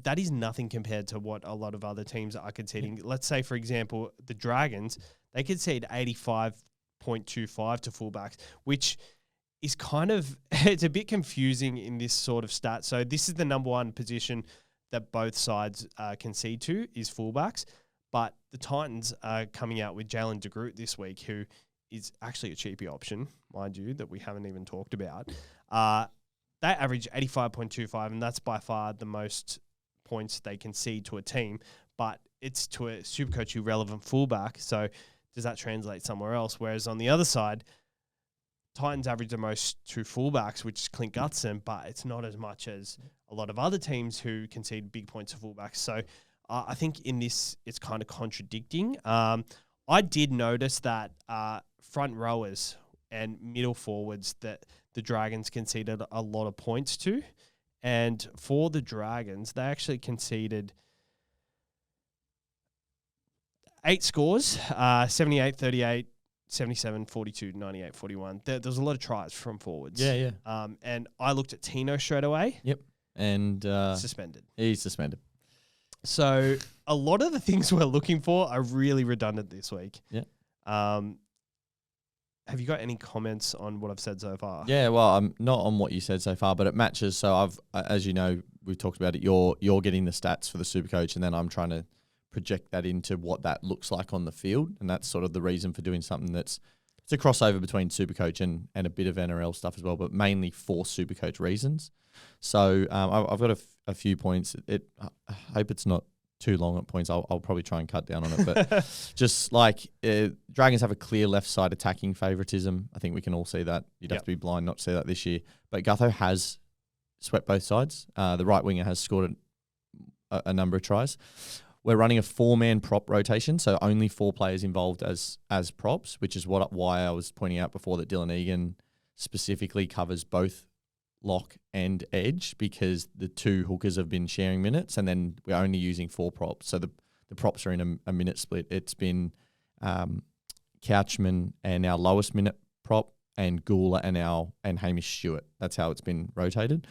that is nothing compared to what a lot of other teams are conceding. Let's say, for example, the Dragons, they concede 85.25 to fullbacks, which is kind of, it's a bit confusing in this sort of stat. So this is the number one position that both sides concede to, is fullbacks. But the Titans are coming out with Jalen DeGroot this week, who is actually a cheapy option, mind you, that we haven't even talked about. They average 85.25, and that's by far the most points they concede to a team, but it's to a SuperCoach irrelevant fullback. So does that translate somewhere else? Whereas on the other side, Titans average the most to fullbacks, which is Clint Gutson, but it's not as much as a lot of other teams who concede big points to fullbacks. So I think in this, it's kind of contradicting. I did notice that front rowers and middle forwards that the Dragons conceded a lot of points to. And for the Dragons, they actually conceded 8 scores, 78-38, 77-42, 98-41. There was a lot of tries from forwards. Yeah. And I looked at Tino straight away. Yep. And suspended. He's suspended. So a lot of the things we're looking for are really redundant this week. Yeah. Have you got any comments on what I've said so far? Yeah, well, I'm not on what you said so far, but it matches. So as you know, we've talked about it. You're getting the stats for the SuperCoach, and then I'm trying to project that into what that looks like on the field, and that's sort of the reason for doing something it's a crossover between SuperCoach and a bit of NRL stuff as well, but mainly for SuperCoach reasons. So I've got a few points. I hope it's not too long at points. I'll probably try and cut down on it, but just like Dragons have a clear left side attacking favoritism. I think we can all see that. You'd have to be blind not to see that this year. But Gutho has swept both sides. The right winger has scored a number of tries. We're running a 4-man prop rotation, so only 4 players involved as props, which is why I was pointing out before that Dylan Egan specifically covers both lock and edge, because the 2 hookers have been sharing minutes, and then we're only using 4 props. So the props are in a minute split. It's been Couchman and our lowest minute prop, and Gula and Hamish Stewart. That's how it's been rotated.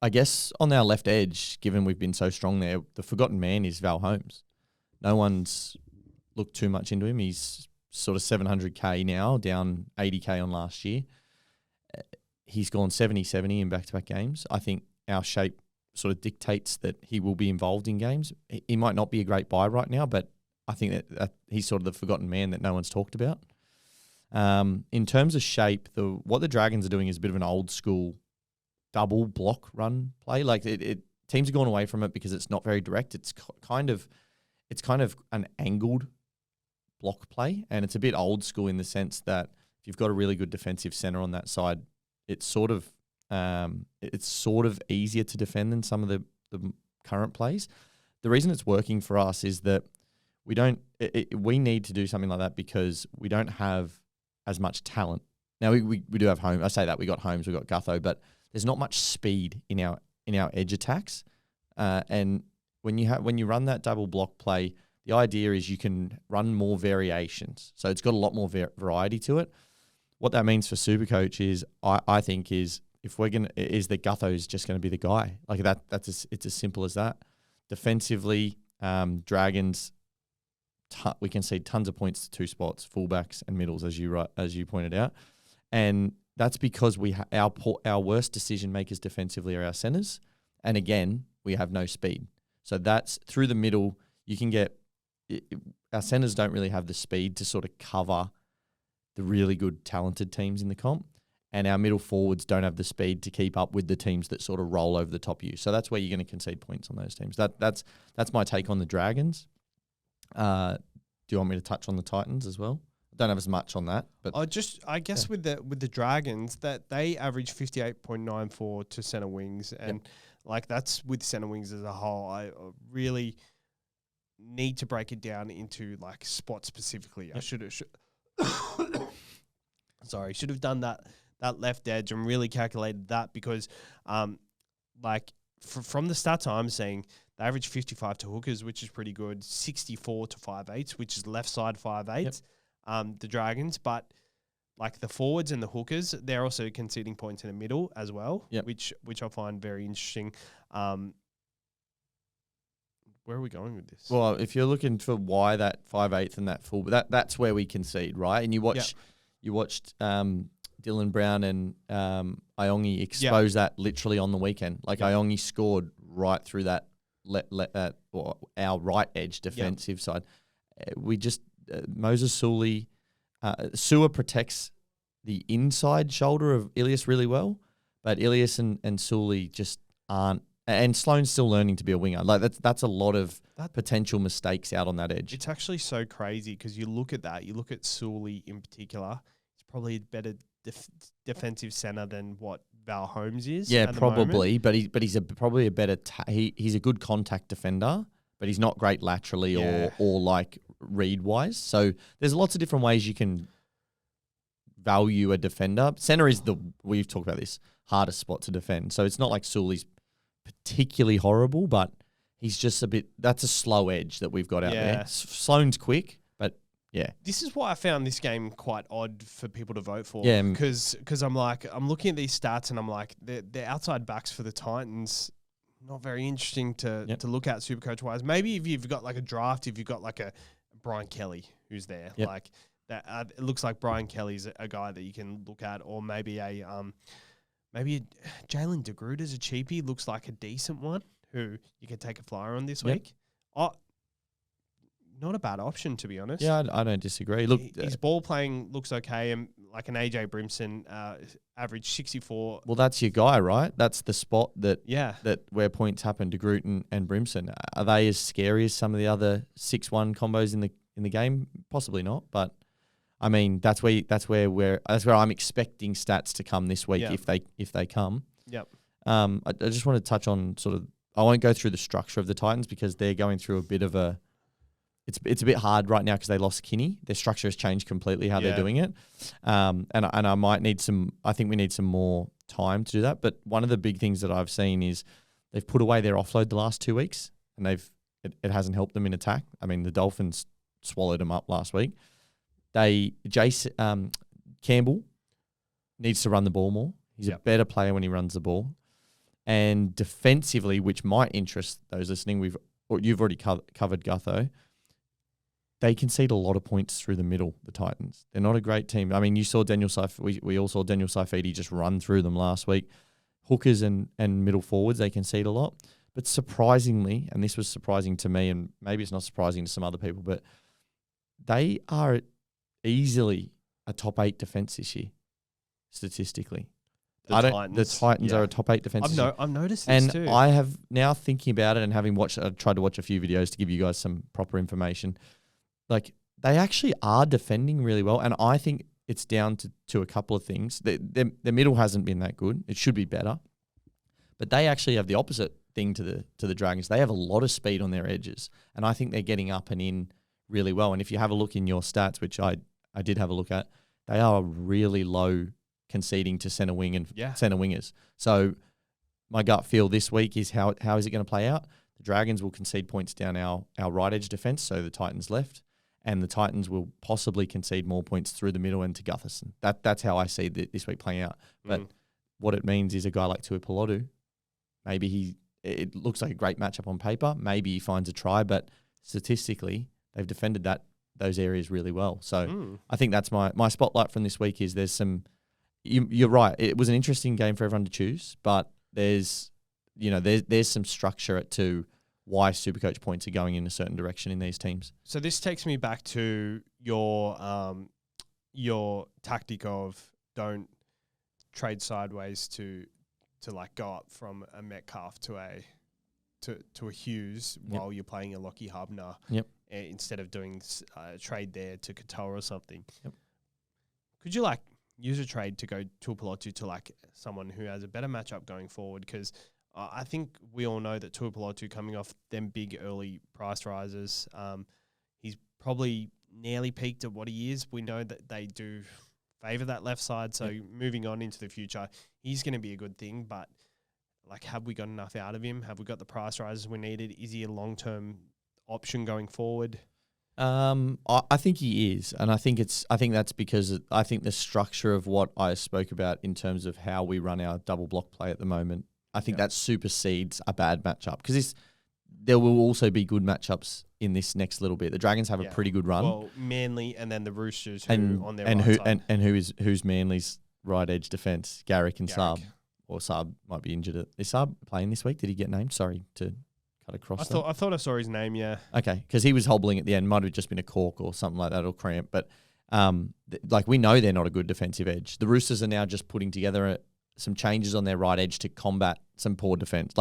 I guess on our left edge, given we've been so strong there, the forgotten man is Val Holmes. No one's looked too much into him. He's sort of 700K now, down 80K on last year. He's gone 70-70 in back-to-back games. I think our shape sort of dictates that he will be involved in games. He might not be a great buy right now, but I think that he's sort of the forgotten man that no one's talked about. In terms of shape, what the Dragons are doing is a bit of an old school double block run play. Like teams have gone away from it because it's not very direct. It's kind of an angled block play, and it's a bit old school in the sense that if you've got a really good defensive center on that side, it's sort of easier to defend than some of the current plays. The reason it's working for us is that we need to do something like that because we don't have as much talent. Now we do have Holmes. I say that we got Holmes, we got Gutho, but there's not much speed in our edge attacks. And when you run that double block play, the idea is you can run more variations. So it's got a lot more variety to it. What that means for SuperCoach is, I think, is that Gutho is just going to be the guy. Like it's as simple as that. Defensively, Dragons, we can see tons of points to two spots, fullbacks and middles, as you pointed out, and that's because our worst decision makers defensively are our centers, and again we have no speed. So that's through the middle. You can get our centers don't really have the speed to sort of cover the really good talented teams in the comp, and our middle forwards don't have the speed to keep up with the teams that sort of roll over the top of you. So that's where you're going to concede points on those teams. That's my take on the Dragons. Do you want me to touch on the Titans as well? I don't have as much on that, but I guess with the Dragons, that they average 58.94 to center wings, and like that's with center wings as a whole. I really need to break it down into like spot specifically. Yep. I should have done that left edge and really calculated that because, from the stats I'm seeing, they average 55 to hookers, which is pretty good. 64 to 5/8, which is left side 5/8. The Dragons, but like the forwards and the hookers, they're also conceding points in the middle as well, which I find very interesting. Where are we going with this? Well, if you're looking for why that 5/8 and that full, that's where we concede, right? And you watched Dylan Brown and Iongi expose that literally on the weekend. Like Iongi scored right through that our right edge defensive side. We just Moses Sully, Sua protects the inside shoulder of Ilias really well, but Ilias and Sully just aren't. And Sloane's still learning to be a winger. Like that's a lot of potential mistakes out on that edge. It's actually so crazy because you look at that. You look at Sully in particular. He's probably a better defensive center than what Val Holmes is. Yeah, probably. But he's probably a better. He's a good contact defender, but he's not great laterally or like read wise. So there's lots of different ways you can value a defender. Center is we've talked about this hardest spot to defend. So it's not like Sully's particularly horrible, but he's just that's a slow edge that we've got out there. Sloane's quick, but This is why I found this game quite odd for people to vote for. Yeah. Because I'm looking at these stats and I'm like, the outside backs for the Titans, not very interesting to look at SuperCoach wise. Maybe if you've got like a draft, if you've got like a Brian Kelly who's there, like that, it looks like Brian Kelly's a guy that you can look at, or maybe maybe Jalen DeGrooter's a cheapie, looks like a decent one who you can take a flyer on this week. Not a bad option, to be honest. Yeah, I don't disagree. Look, his ball playing looks okay, and like an AJ Brimson, average 64. Well, that's your guy, right? That's the spot that where points happen to Groot and Brimson. Are they as scary as some of the other 6-1 combos in the game? Possibly not, but I mean that's where I'm expecting stats to come this week if they come. Yep. I just want to touch on I won't go through the structure of the Titans because they're going through a bit of a. It's a bit hard right now because they lost Kinney. Their structure has changed completely how they're doing it, and I might need some. I think we need some more time to do that. But one of the big things that I've seen is they've put away their offload the last 2 weeks, and it hasn't helped them in attack. I mean, the Dolphins swallowed them up last week. Campbell needs to run the ball more. He's a better player when he runs the ball, and defensively, which might interest those listening, you've already covered Gutho. They concede a lot of points through the middle, the Titans. They're not a great team. I mean, you saw Daniel we all saw Daniel Saifidi just run through them last week. Hookers and middle forwards, they concede a lot. But surprisingly, and this was surprising to me, and maybe it's not surprising to some other people, but they are easily a top 8 defense this year, statistically. The Titans are a top 8 defense. I've noticed this too. And I have now thinking about it and having tried to watch a few videos to give you guys some proper information. Like, they actually are defending really well, and I think it's down to a couple of things. The middle hasn't been that good. It should be better. But they actually have the opposite thing to the Dragons. They have a lot of speed on their edges, and I think they're getting up and in really well. And if you have a look in your stats, which I did have a look at, they are really low conceding to centre wing and centre wingers. So my gut feel this week is how is it going to play out? The Dragons will concede points down our right edge defence, so the Titans left, and the Titans will possibly concede more points through the middle and to Gutherson. That's how I see this week playing out. But what it means is a guy like Tuipulotu, maybe it looks like a great matchup on paper. Maybe he finds a try, but statistically, they've defended those areas really well. So I think that's my spotlight from this week is there's some. You're right. It was an interesting game for everyone to choose, but there's some structure to why SuperCoach points are going in a certain direction in these teams. So this takes me back to your tactic of don't trade sideways to like go up from a Metcalf to a Hughes while you're playing a Lockie Hubner. Yep. Instead of doing a trade there to Katoa or something. Yep. Could you use a trade to go Tuipulotu to someone who has a better matchup going forward? Because I think we all know that Tuipulotu coming off them big early price rises, he's probably nearly peaked at what he is. We know that they do favour that left side, so moving on into the future, he's going to be a good thing. But have we got enough out of him? Have we got the price rises we needed? Is he a long-term option going forward? I think he is, and I think that's because I think the structure of what I spoke about in terms of how we run our double block play at the moment, I think that supersedes a bad matchup because there will also be good matchups in this next little bit. The Dragons have a pretty good run. Well, Manly and then the Roosters on their side. And who's Manly's right edge defence? Garrick and Saab. Or Saab might be injured. Is Saab playing this week? Did he get named? Sorry to cut across. I thought I saw his name. Yeah. Okay, because he was hobbling at the end. Might have just been a cork or something like that, or cramp. But we know they're not a good defensive edge. The Roosters are now just putting together some changes on their right edge to combat some poor defence.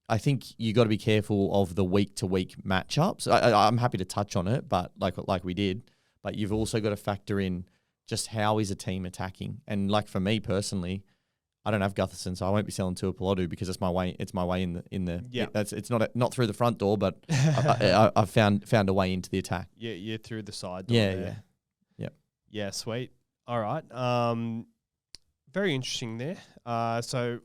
I think you got to be careful of the week to week matchups. I'm happy to touch on it, but like we did. But you've also got to factor in just how is a team attacking. And for me personally, I don't have Gutherson, so I won't be selling Tuipulotu because it's my way. It's my way in the. Yeah. It's not through the front door, but I've found a way into the attack. Yeah, you're through the side door. Yeah. Sweet. All right. Very interesting there. So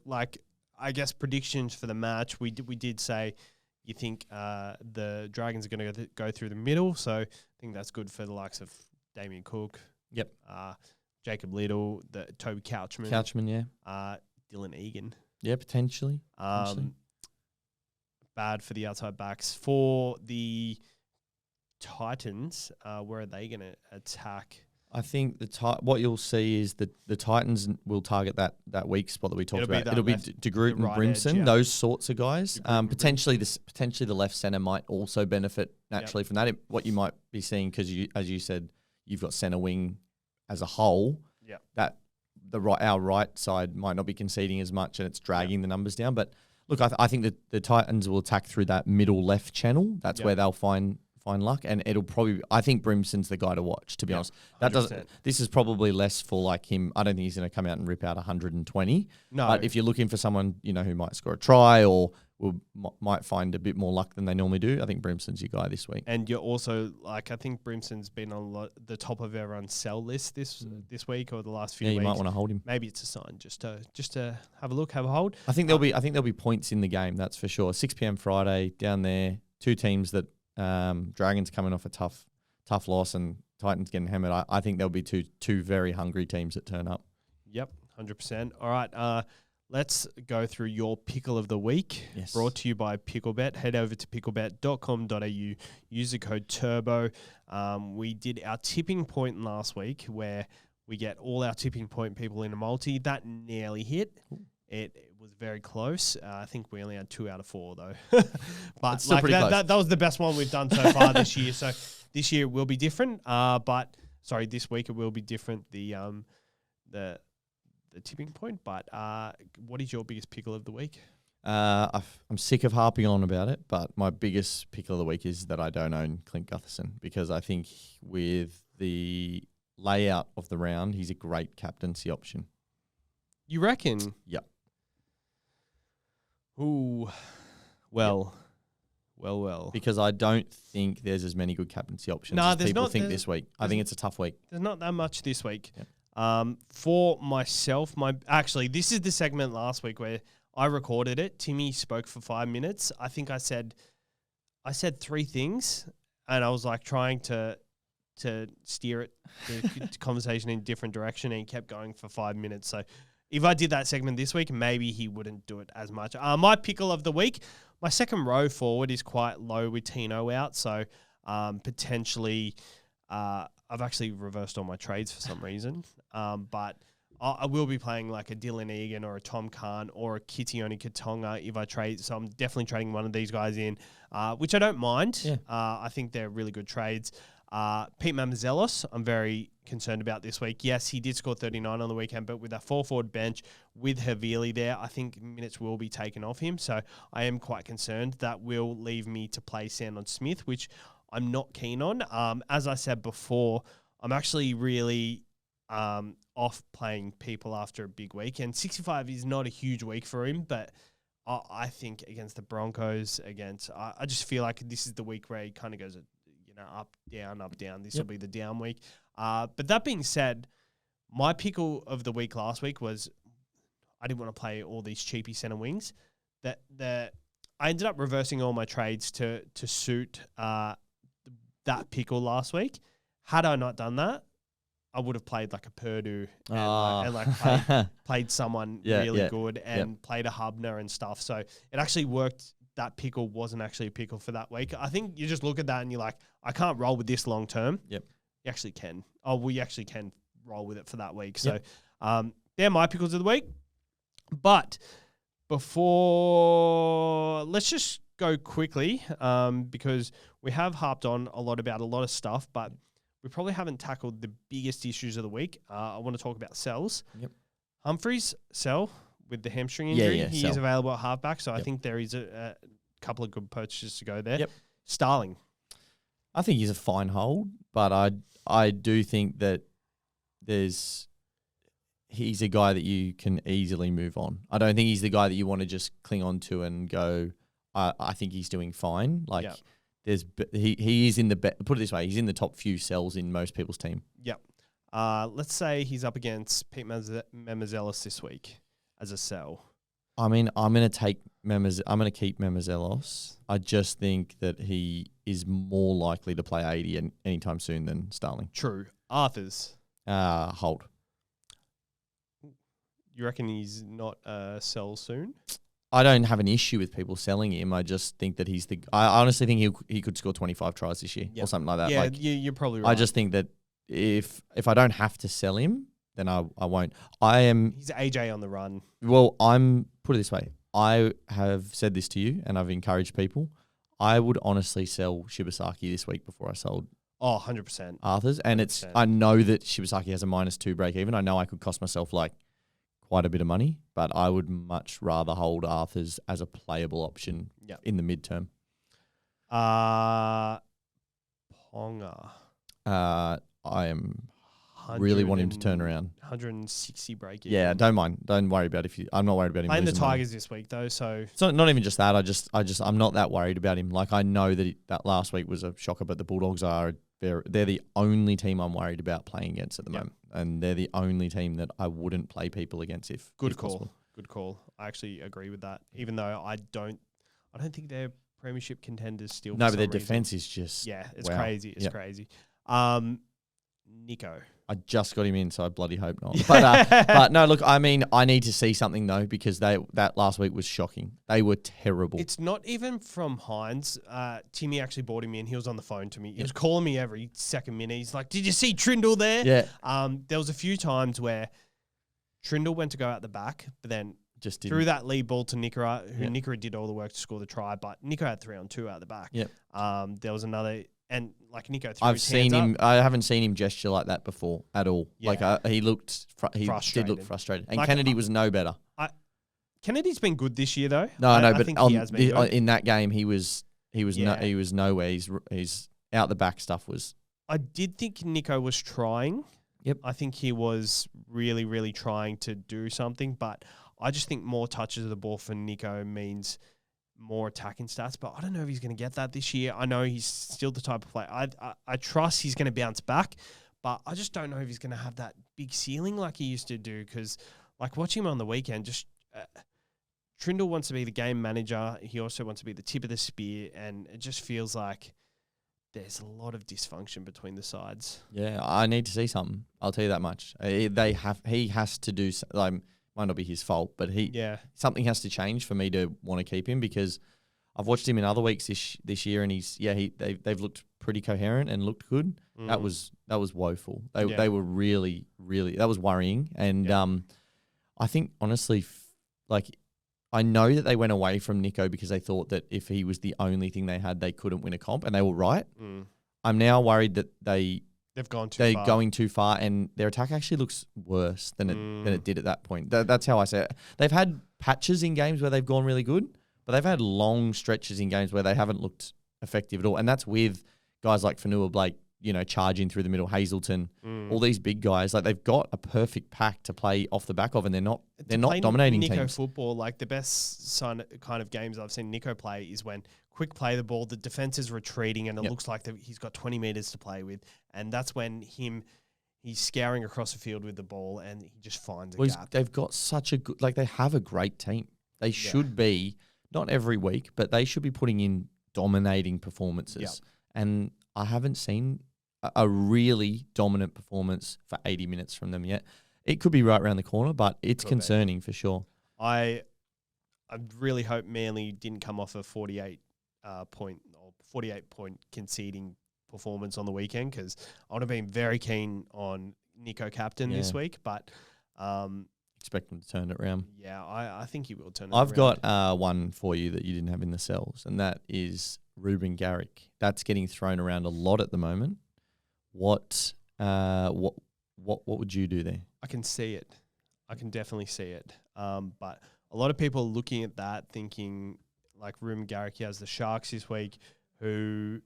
I guess predictions for the match. We did say you think the Dragons are going to go through the middle, so I think that's good for the likes of Damien Cook. Yep. Jacob Liddle, the Toby Couchman. Dylan Egan. Yeah, potentially. Bad for the outside backs. For the Titans, where are they going to attack? I think what you'll see is that the Titans will target that weak spot that we talked about. It'll be De Groot and Brimson, those sorts of guys. Potentially the left centre might also benefit naturally from that. What you might be seeing, because as you said, you've got centre wing as a whole. That our right side might not be conceding as much, and it's dragging the numbers down. But look, I think that the Titans will attack through that middle left channel. That's where they'll find luck, and it'll probably. I think Brimson's the guy to watch. To be honest, 100%. This is probably less for him. I don't think he's going to come out and rip out 120. No, but if you're looking for someone who might score a try or might find a bit more luck than they normally do, I think Brimson's your guy this week. And you're also I think Brimson's been on the top of everyone's sell list this week or the last few weeks. Yeah, you might want to hold him. Maybe it's a sign just to have a look, have a hold. I think there'll be points in the game. That's for sure. 6 p.m. Friday down there. Two teams that. Dragons coming off a tough loss and Titans getting hammered. I think there'll be two very hungry teams that turn up. Yep, 100%. All right, let's go through your pickle of the week. Yes. Brought to you by Picklebet. Head over to picklebet.com.au. Use the code TURBO. We did our tipping point last week where we get all our tipping point people in a multi. That nearly hit. Ooh. It was very close. I think we only had 2 out of 4 though. But still pretty close. That was the best one we've done so far this year. So this year will be different. But This week it will be different. The tipping point. But what is your biggest pickle of the week? I'm sick of harping on about it, but my biggest pickle of the week is that I don't own Clint Gutherson, because I think with the layout of the round, he's a great captaincy option. You reckon? Yep. Ooh. Well. Because I don't think there's as many good captaincy options as people think this week. I think it's a tough week. There's not that much this week. Yep. For myself, this is the segment last week where I recorded it. Timmy spoke for 5 minutes. I think I said 3 things, and I was like trying to steer the conversation in a different direction, and he kept going for 5 minutes. So if I did that segment this week, maybe he wouldn't do it as much. My pickle of the week, my second row forward is quite low with Tino out. So potentially I've actually reversed all my trades for some reason. But I will be playing like a Dylan Egan or a Tom Kahn or a Kitione Katonga if I trade. So I'm definitely trading one of these guys in, which I don't mind. Yeah. I think they're really good trades. Pete Mamazelos, I'm very concerned about this week. Yes, he did score 39 on the weekend, but with a 4-forward bench with Havili there, I think minutes will be taken off him. So I am quite concerned. That will leave me to play Sandon Smith, which I'm not keen on. As I said before, I'm actually really off playing people after a big week, and 65 is not a huge week for him, but I think against the Broncos, I just feel like this is the week where he kind of goes, up, down. This will be the down week. But that being said, my pickle of the week last week was I didn't want to play all these cheapy center wings. That I ended up reversing all my trades to suit that pickle last week. Had I not done that, I would have played like a Purdue and played someone really good and played a Hubner and stuff. So it actually worked. That pickle wasn't actually a pickle for that week. I think you just look at that and you're like, I can't roll with this long term. Yep. You actually can. We actually can roll with it for that week. So they're my pickles of the week. But let's just go quickly because we have harped on a lot about a lot of stuff, but we probably haven't tackled the biggest issues of the week. I want to talk about Sells. Yep. Humphreys, Sell. With the hamstring injury, he Sell. is available at halfback, so I think there is a couple of good purchases to go there. Yep. Starling. I think he's a fine hold, but I do think that he's a guy that you can easily move on. I don't think he's the guy that you want to just cling on to and go, I think he's doing fine. He is in the put it this way, he's in the top few sells in most people's team. Yep. Let's say he's up against Pete Mamazelos this week as a sell. I mean, I'm going to keep Mamazelos. I just think that he is more likely to play 80 anytime soon than Starling. True. Arthur's. Hold. You reckon he's not sell soon? I don't have an issue with people selling him. I just think that I honestly think he could score 25 tries this year or something like that. Yeah, you're probably right. I just think that if I don't have to sell him, then I won't. He's AJ on the run. Well, put it this way. I have said this to you, and I've encouraged people. I would honestly sell Shibasaki this week before I sold 100%. Arthur's. And 100%. I know that Shibasaki has a -2 break even. I know I could cost myself quite a bit of money, but I would much rather hold Arthur's as a playable option in the midterm. Ponga. I am really want him to turn around. 160 break even. Yeah, don't mind. Don't worry about I'm not worried about him. Playing the losing Tigers money this week though, so it's not even just that. I'm not that worried about him. I know that that last week was a shocker, but the Bulldogs they're the only team I'm worried about playing against at the moment, and they're the only team that I wouldn't play people against if possible. Good call. I actually agree with that. Even though I don't think they're premiership contenders still. No, but their defense is just it's crazy. It's crazy. Nico. I just got him in, so I bloody hope not. But no, look, I mean, I need to see something though, because that last week was shocking. They were terrible. It's not even from Hines. Timmy actually brought him in. He was on the phone to me. He was calling me every second minute. He's like, "Did you see Trindle there?" Yeah. There was a few times where Trindle went to go out the back, but then just threw that lead ball to Nikora, who Nikora did all the work to score the try, but Nikora had 3-on-2 out the back. Yep. There was another and like Nico threw I've his seen hands him. up. I haven't seen him gesture like that before at all. Yeah. Like he looked, he did Frustrated. look frustrated. And Like, Kennedy was no better. Kennedy's been good this year though. No, I but think he has been good. in that game he was Yeah. he was nowhere. He's out the back stuff was. I did think Nico was trying. Yep. I think he was really, really trying to do something, but I just think more touches of the ball for Nico means more attacking stats, but I don't know if he's going to get that this year. I know he's still the type of player. I trust he's going to bounce back, but I just don't know if he's going to have that big ceiling like he used to do, because like watching him on the weekend, just Trindle wants to be the game manager. He also wants to be the tip of the spear, and it just feels like there's a lot of dysfunction between the sides. Yeah, I need to see something. I'll tell you that much. He has to do like might not be his fault, but something has to change for me to want to keep him, because I've watched him in other weeks this year, and they've looked pretty coherent and looked good. That was woeful. They were really that was worrying, and I think honestly, I know that they went away from Nico because they thought that if he was the only thing they had, they couldn't win a comp, and they were right. I'm now worried that they've gone too far. They're going too far, and their attack actually looks worse than it did at that point. That's how I say it. They've had patches in games where they've gone really good, but they've had long stretches in games where they haven't looked effective at all, and that's with guys like Fanua Blake, charging through the middle, Hazelton, all these big guys. Like, they've got a perfect pack to play off the back of, and they're not dominating Nico teams. football, like the best kind of games I've seen Nico play is when quick play the ball, the defense is retreating, and it looks like he's got 20 meters to play with, and that's when he's scouring across the field with the ball, and he just finds a gap. They've got such a good, they have a great team. They should be, not every week, but they should be putting in dominating performances. And I haven't seen a really dominant performance for 80 minutes from them yet. It could be right around the corner, but it's concerning for sure. I really hope Manly didn't come off a 48 point conceding performance on the weekend, because I would have been very keen on Nico captain this week, but expect him to turn it around. Yeah, I think he will turn it around. I've got one for you that you didn't have in the cells, and that is Ruben Garrick. That's getting thrown around a lot at the moment. What would you do there? I can see it. I can definitely see it. But a lot of people are looking at that thinking, like, Ruben Garrick, he has the Sharks this week, who,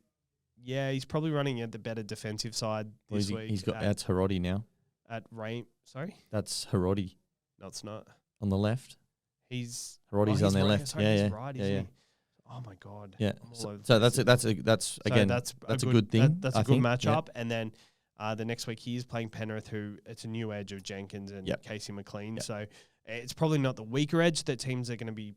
he's probably running at the better defensive side this week. He's got, that's Hiroti now. Sorry? That's Hiroti. No, it's not. On the left? Hiroti's on their left. Sorry, he's right, isn't he? Oh my God! Yeah. So that's a good thing. That's a good matchup. Yeah. And then the next week he is playing Penrith, who it's a new edge of Jenkins and Casey McLean. Yep. So it's probably not the weaker edge that teams are going to be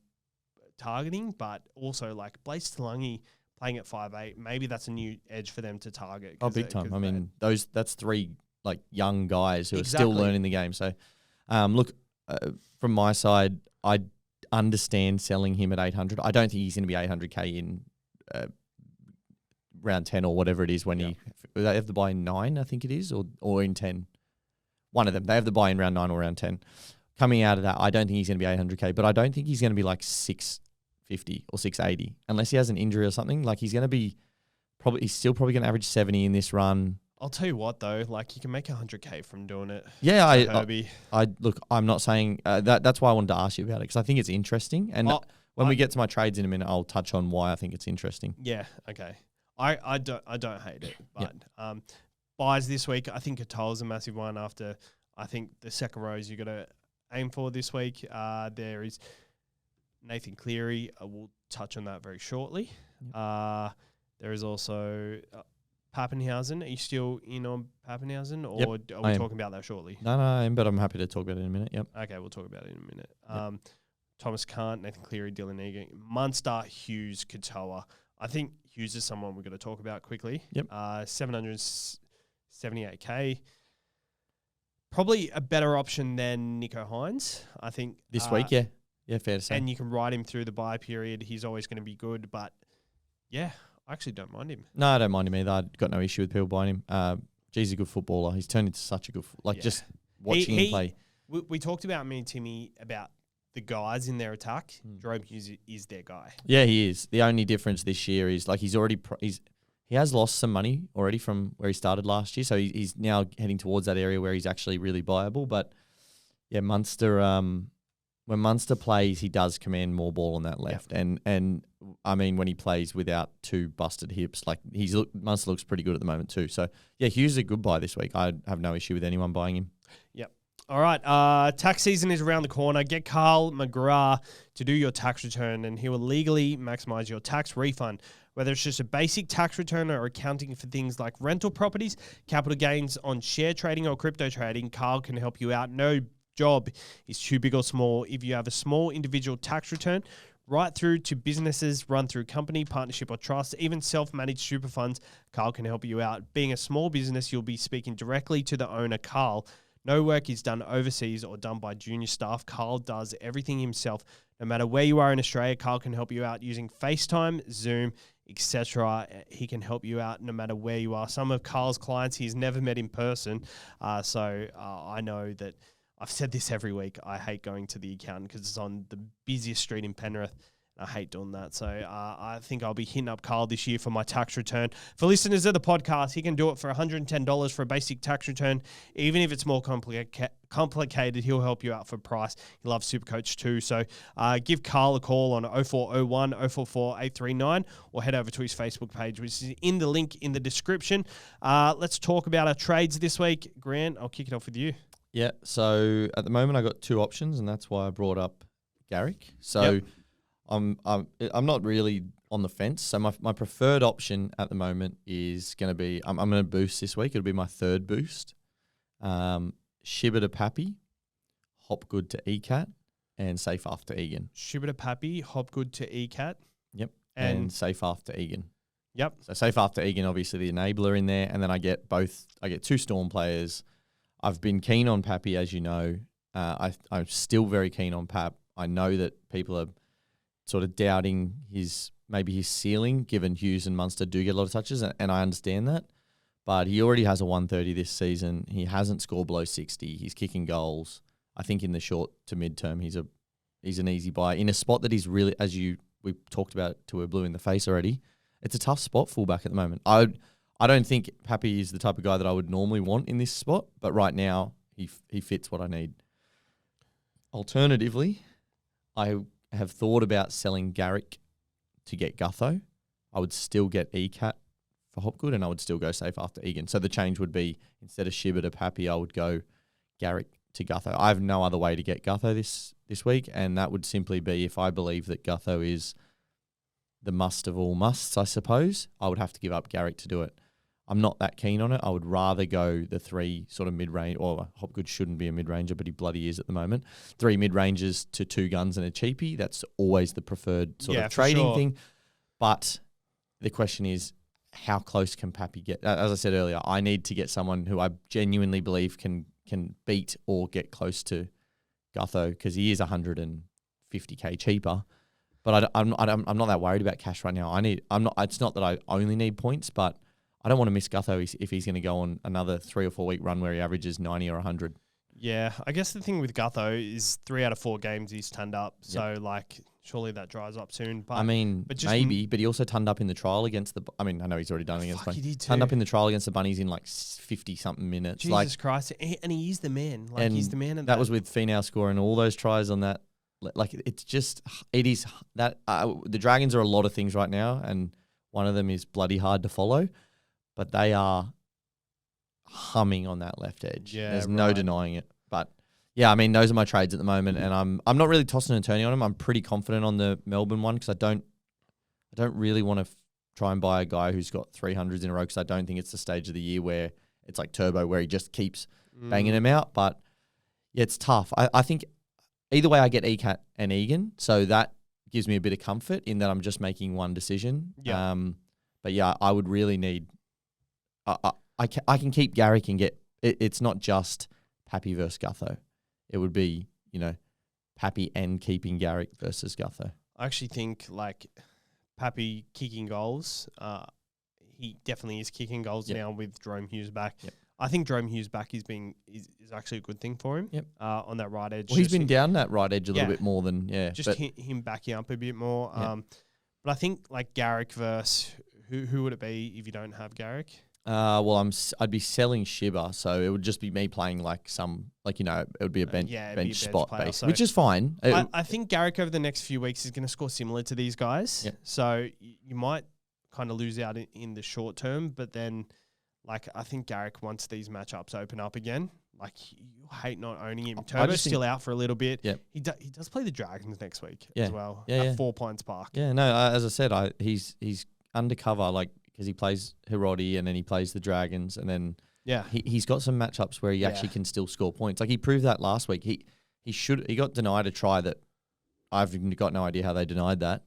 targeting, but also like Blaise Talangi playing at 5'8", maybe that's a new edge for them to target. Oh, big time! I mean, that's three like young guys who are still learning the game. So, look, from my side, I understand selling him at 800. I don't think he's going to be 800K in round 10 or whatever it is when they have the buy in 9, I think it is, or in 10. One of them. They have the buy in round 9 or round 10. Coming out of that, I don't think he's going to be 800K, but I don't think he's going to be like 650 or 680 unless he has an injury or something. Like, he's still probably going to average 70 in this run. I'll tell you what though, like, you can make 100K from doing it. Yeah, I look. I'm not saying that's why I wanted to ask you about it, because I think it's interesting. And when we get to my trades in a minute, I'll touch on why I think it's interesting. Yeah. Okay. I don't hate it, but buys this week. I think Katoa's a massive one. After I think the second rows you got to aim for this week. There is Nathan Cleary. We'll touch on that very shortly. There is also Pappenhausen. Are you still in on Pappenhausen, or are we talking about that shortly? No, but I'm happy to talk about it in a minute. Yep. Okay, we'll talk about it in a minute. Thomas Kant, Nathan Cleary, Dylan Egan, Munster, Hughes, Katoa. I think Hughes is someone we're going to talk about quickly. Yep. 778K. Probably a better option than Nico Hines, I think. This week, yeah. Yeah, fair to say. And you can ride him through the bye period. He's always going to be good, but I actually don't mind him. No, I don't mind him either. I've got no issue with people buying him. He's a good footballer. He's turned into such a good just watching him play. We talked about, me and Timmy, about the guys in their attack. Jerome Hughes is their guy. Yeah, he is. The only difference this year is, like, he's he has lost some money already from where he started last year. So he's now heading towards that area where he's actually really viable. But yeah, Munster, when Munster plays, he does command more ball on that left. Yep. And I mean, when he plays without two busted hips, like Munster looks pretty good at the moment too. So yeah, Hughes is a good buy this week. I have no issue with anyone buying him. Yep. All right. Tax season is around the corner. Get Carl McGrath to do your tax return, and he will legally maximize your tax refund. Whether it's just a basic tax return or accounting for things like rental properties, capital gains on share trading or crypto trading, Carl can help you out. No job is too big or small. If you have a small individual tax return, right through to businesses run through company, partnership, or trust, even self-managed super funds, Carl can help you out. Being a small business, you'll be speaking directly to the owner, Carl. No work is done overseas or done by junior staff. Carl does everything himself. No matter where you are in Australia, Carl can help you out using FaceTime, Zoom, etc. He can help you out no matter where you are. Some of Carl's clients he's never met in person, so I know that I've said this every week. I hate going to the accountant because it's on the busiest street in Penrith. I hate doing that. So I think I'll be hitting up Carl this year for my tax return. For listeners of the podcast, he can do it for $110 for a basic tax return. Even if it's more complicated, he'll help you out for price. He loves SuperCoach too. So give Carl a call on 0401 044 839 or head over to his Facebook page, which is in the link in the description. Let's talk about our trades this week. Grant, I'll kick it off with you. Yeah, so at the moment I got two options, and that's why I brought up Garrick. So Yep. I'm not really on the fence. So my preferred option at the moment is going to be I'm going to boost this week. It'll be my third boost. Shibber to Pappy, Hopgood to ECAT, and Safe After Egan. Shibber to Pappy, Hopgood to ECAT. Yep, and Safe After Egan. Yep. So Safe After Egan, obviously the enabler in there, and then I get two Storm players. I've been keen on Pappy, as you know. I'm still very keen on Pap. I know that people are sort of doubting his ceiling, given Hughes and Munster do get a lot of touches, and I understand that. But he already has a 130 this season. He hasn't scored below 60. He's kicking goals. I think in the short to mid-term, he's an easy buy. In a spot that he's really, we talked about till we're blue in the face already, it's a tough spot fullback at the moment. I don't think Pappy is the type of guy that I would normally want in this spot, but right now he fits what I need. Alternatively, I have thought about selling Garrick to get Gutho. I would still get ECAT for Hopgood, and I would still go Safe After Egan. So the change would be, instead of Shibber to Pappy, I would go Garrick to Gutho. I have no other way to get Gutho this week, and that would simply be if I believe that Gutho is the must of all musts, I suppose. I would have to give up Garrick to do it. I'm not that keen on it. I would rather go the three sort of mid-range, or Hopgood shouldn't be a mid-ranger, but he bloody is at the moment. 3 mid-rangers to 2 guns and a cheapie. That's always the preferred sort of trading thing. But the question is, how close can Pappy get? As I said earlier, I need to get someone who I genuinely believe can beat or get close to Gutho, because he is 150k cheaper. But I'm not that worried about cash right now. It's not that I only need points, but I don't want to miss Gutho if he's going to go on another 3 or 4 week run where he averages 90 or 100. Yeah, I guess the thing with Gutho is 3 out of 4 games he's turned up. So, surely that dries up soon. But maybe, but he also turned up in the trial against the... I mean, I know he's already done it against the Bunnies. He did too. Turned up in the trial against the Bunnies in 50-something minutes. Jesus Christ. And he is the man. He's the man. That was with Finau scoring all those tries on that. It is that... the Dragons are a lot of things right now, and one of them is bloody hard to follow. But they are humming on that left edge. Yeah, there's no denying it. But yeah, I mean, those are my trades at the moment, and I'm not really tossing and turning on them. I'm pretty confident on the Melbourne one, because I don't really want to try and buy a guy who's got 300s in a row, because I don't think it's the stage of the year where it's like Turbo, where he just keeps banging them out. But yeah, it's tough. I think either way I get ECAT and Egan, so that gives me a bit of comfort in that I'm just making one decision. Yeah. But yeah, I would really need... I can keep Garrick and get it. It's not just Pappy versus Gutho. It would be, Pappy and keeping Garrick versus Gutho. I actually think Pappy kicking goals. He definitely is kicking goals now with Jerome Hughes back. Yep. I think Jerome Hughes back is actually a good thing for him. Yep. On that right edge. Well, he's been down that right edge a little bit more than him backing up a bit more. But I think Garrick versus Who would it be if you don't have Garrick? Well, I'd be selling Shiba, so it would just be me playing it would be a bench spot player, base, so which is fine. I think Garrick over the next few weeks is going to score similar to these guys. Yeah. So you might kind of lose out in the short term, but then I think Garrick, once these matchups open up again, you hate not owning him. Turbo's still out for a little bit. Yep. He does play the Dragons next week Yeah. as well Yeah, at 4 Pines Park. Yeah, no, as I said, he's undercover, because he plays Hiroti and then he plays the Dragons, and then he's got some matchups where he actually can still score points. He proved that last week. He got denied a try that I've got no idea how they denied that.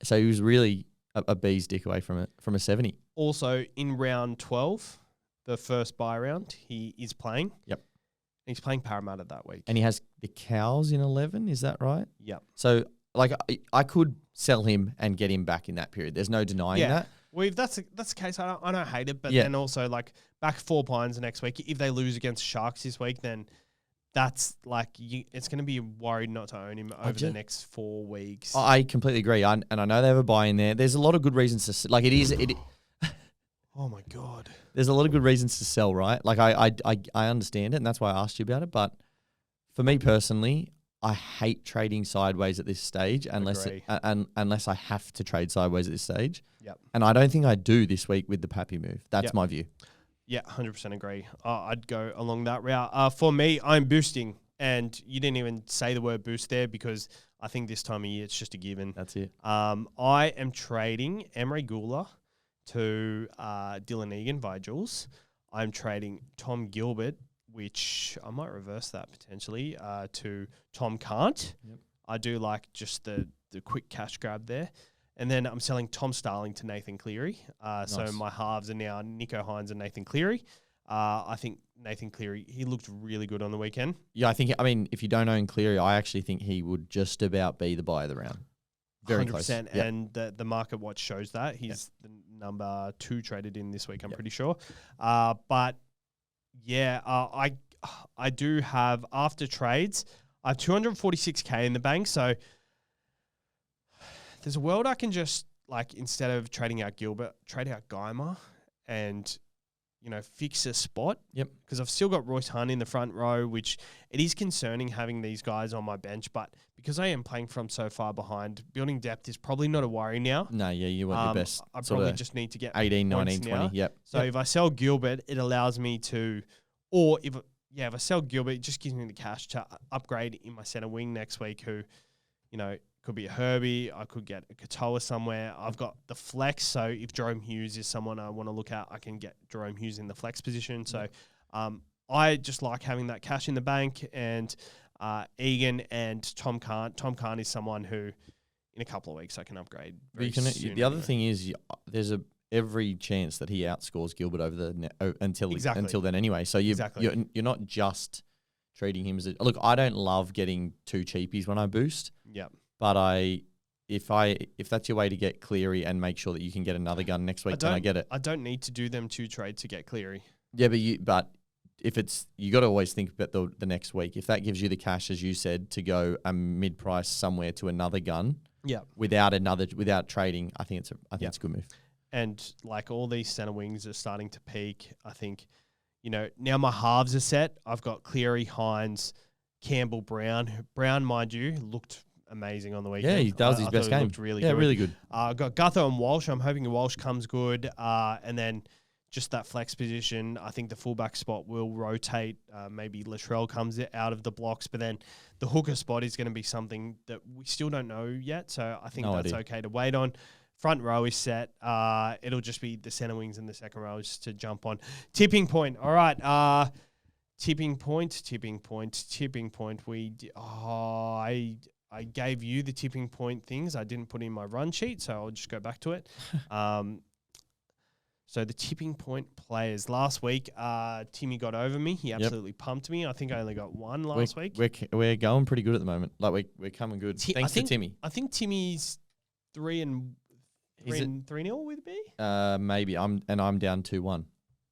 So he was really a bee's dick away from a 70. Also, in round 12, the first bye round, he is playing. Yep. He's playing Parramatta that week. And he has the Cows in 11, is that right? Yep. So, I could sell him and get him back in that period. There's no denying that. Well, if that's the case, I don't hate it. But then also, back 4 Pines next week, if they lose against Sharks this week, then that's it's going to be worried not to own him over the next 4 weeks. I completely agree. And I know they have a buy in there. There's a lot of good reasons to oh my God. There's a lot of good reasons to sell, right? I understand it, and that's why I asked you about it. But for me personally, I hate trading sideways at this stage unless I have to trade sideways at this stage. Yep. And I don't think I do this week with the Pappy move. That's my view. Yeah, 100% agree. I'd go along that route. For me, I'm boosting, and you didn't even say the word boost there because I think this time of year it's just a given. That's it. I am trading Emery Gula to Dylan Egan via Jules. I'm trading Tom Gilbert, which I might reverse that potentially, to Tom Kant. Yep. I do like just the quick cash grab there. And then I'm selling Tom Starling to Nathan Cleary. Nice. So my halves are now Nico Hines and Nathan Cleary. I think Nathan Cleary, he looked really good on the weekend. Yeah, if you don't own Cleary, I actually think he would just about be the buy of the round. Very 100%, close. Yep. And the market watch shows that. He's the number 2 traded in this week, I'm pretty sure. But yeah, I do have, after trades, I have 246K in the bank. So there's a world I can just, instead of trading out Gilbert, trade out Geimer and, fix a spot. Yep. Because I've still got Royce Hunt in the front row, which it is concerning having these guys on my bench. But because I am playing from so far behind, building depth is probably not a worry now. No, yeah, you want your best. I probably just need to get 18, 19, now. 20. Yep. So if I sell Gilbert, it allows me to, or if I sell Gilbert, it just gives me the cash to upgrade in my center wing next week, who, could be a Herbie. I could get a Katoa somewhere. I've got the flex. So if Jerome Hughes is someone I want to look at, I can get Jerome Hughes in the flex position. So I just like having that cash in the bank. And Egan and Tom Kant. Tom Kant is someone who in a couple of weeks I can upgrade. The other thing is there's every chance that he outscores Gilbert over until then anyway. So you're not just treating him as look. I don't love getting 2 cheapies when I boost. Yeah. But if that's your way to get Cleary and make sure that you can get another gun next week, then I get it. I don't need to do them 2 trades to get Cleary. Yeah, but if it's, you got to always think about the next week. If that gives you the cash, as you said, to go a mid price somewhere to another gun, without trading, I think it's a good move. And all these center wings are starting to peak. I think, now my halves are set. I've got Cleary, Hines, Campbell, Brown. Brown, mind you, looked amazing on the weekend. Yeah, he does his best game. Looked really good. Really good. I've got Gutho and Walsh. I'm hoping Walsh comes good. And then just that flex position, I think the fullback spot will rotate. Maybe Latrell comes out of the blocks, but then the hooker spot is going to be something that we still don't know yet. So I think that's okay to wait on. Front row is set. It'll just be the center wings and the second rows to jump on. Tipping point. All right. Tipping point. I gave you the tipping point things. I didn't put in my run sheet, so I'll just go back to it. So the tipping point players. Last week, Timmy got over me. He absolutely pumped me. I think I only got 1 last week. We're going pretty good at the moment. We're coming good. Thanks to Timmy. I think Timmy's 3-0 with me. Maybe I'm down 2-1.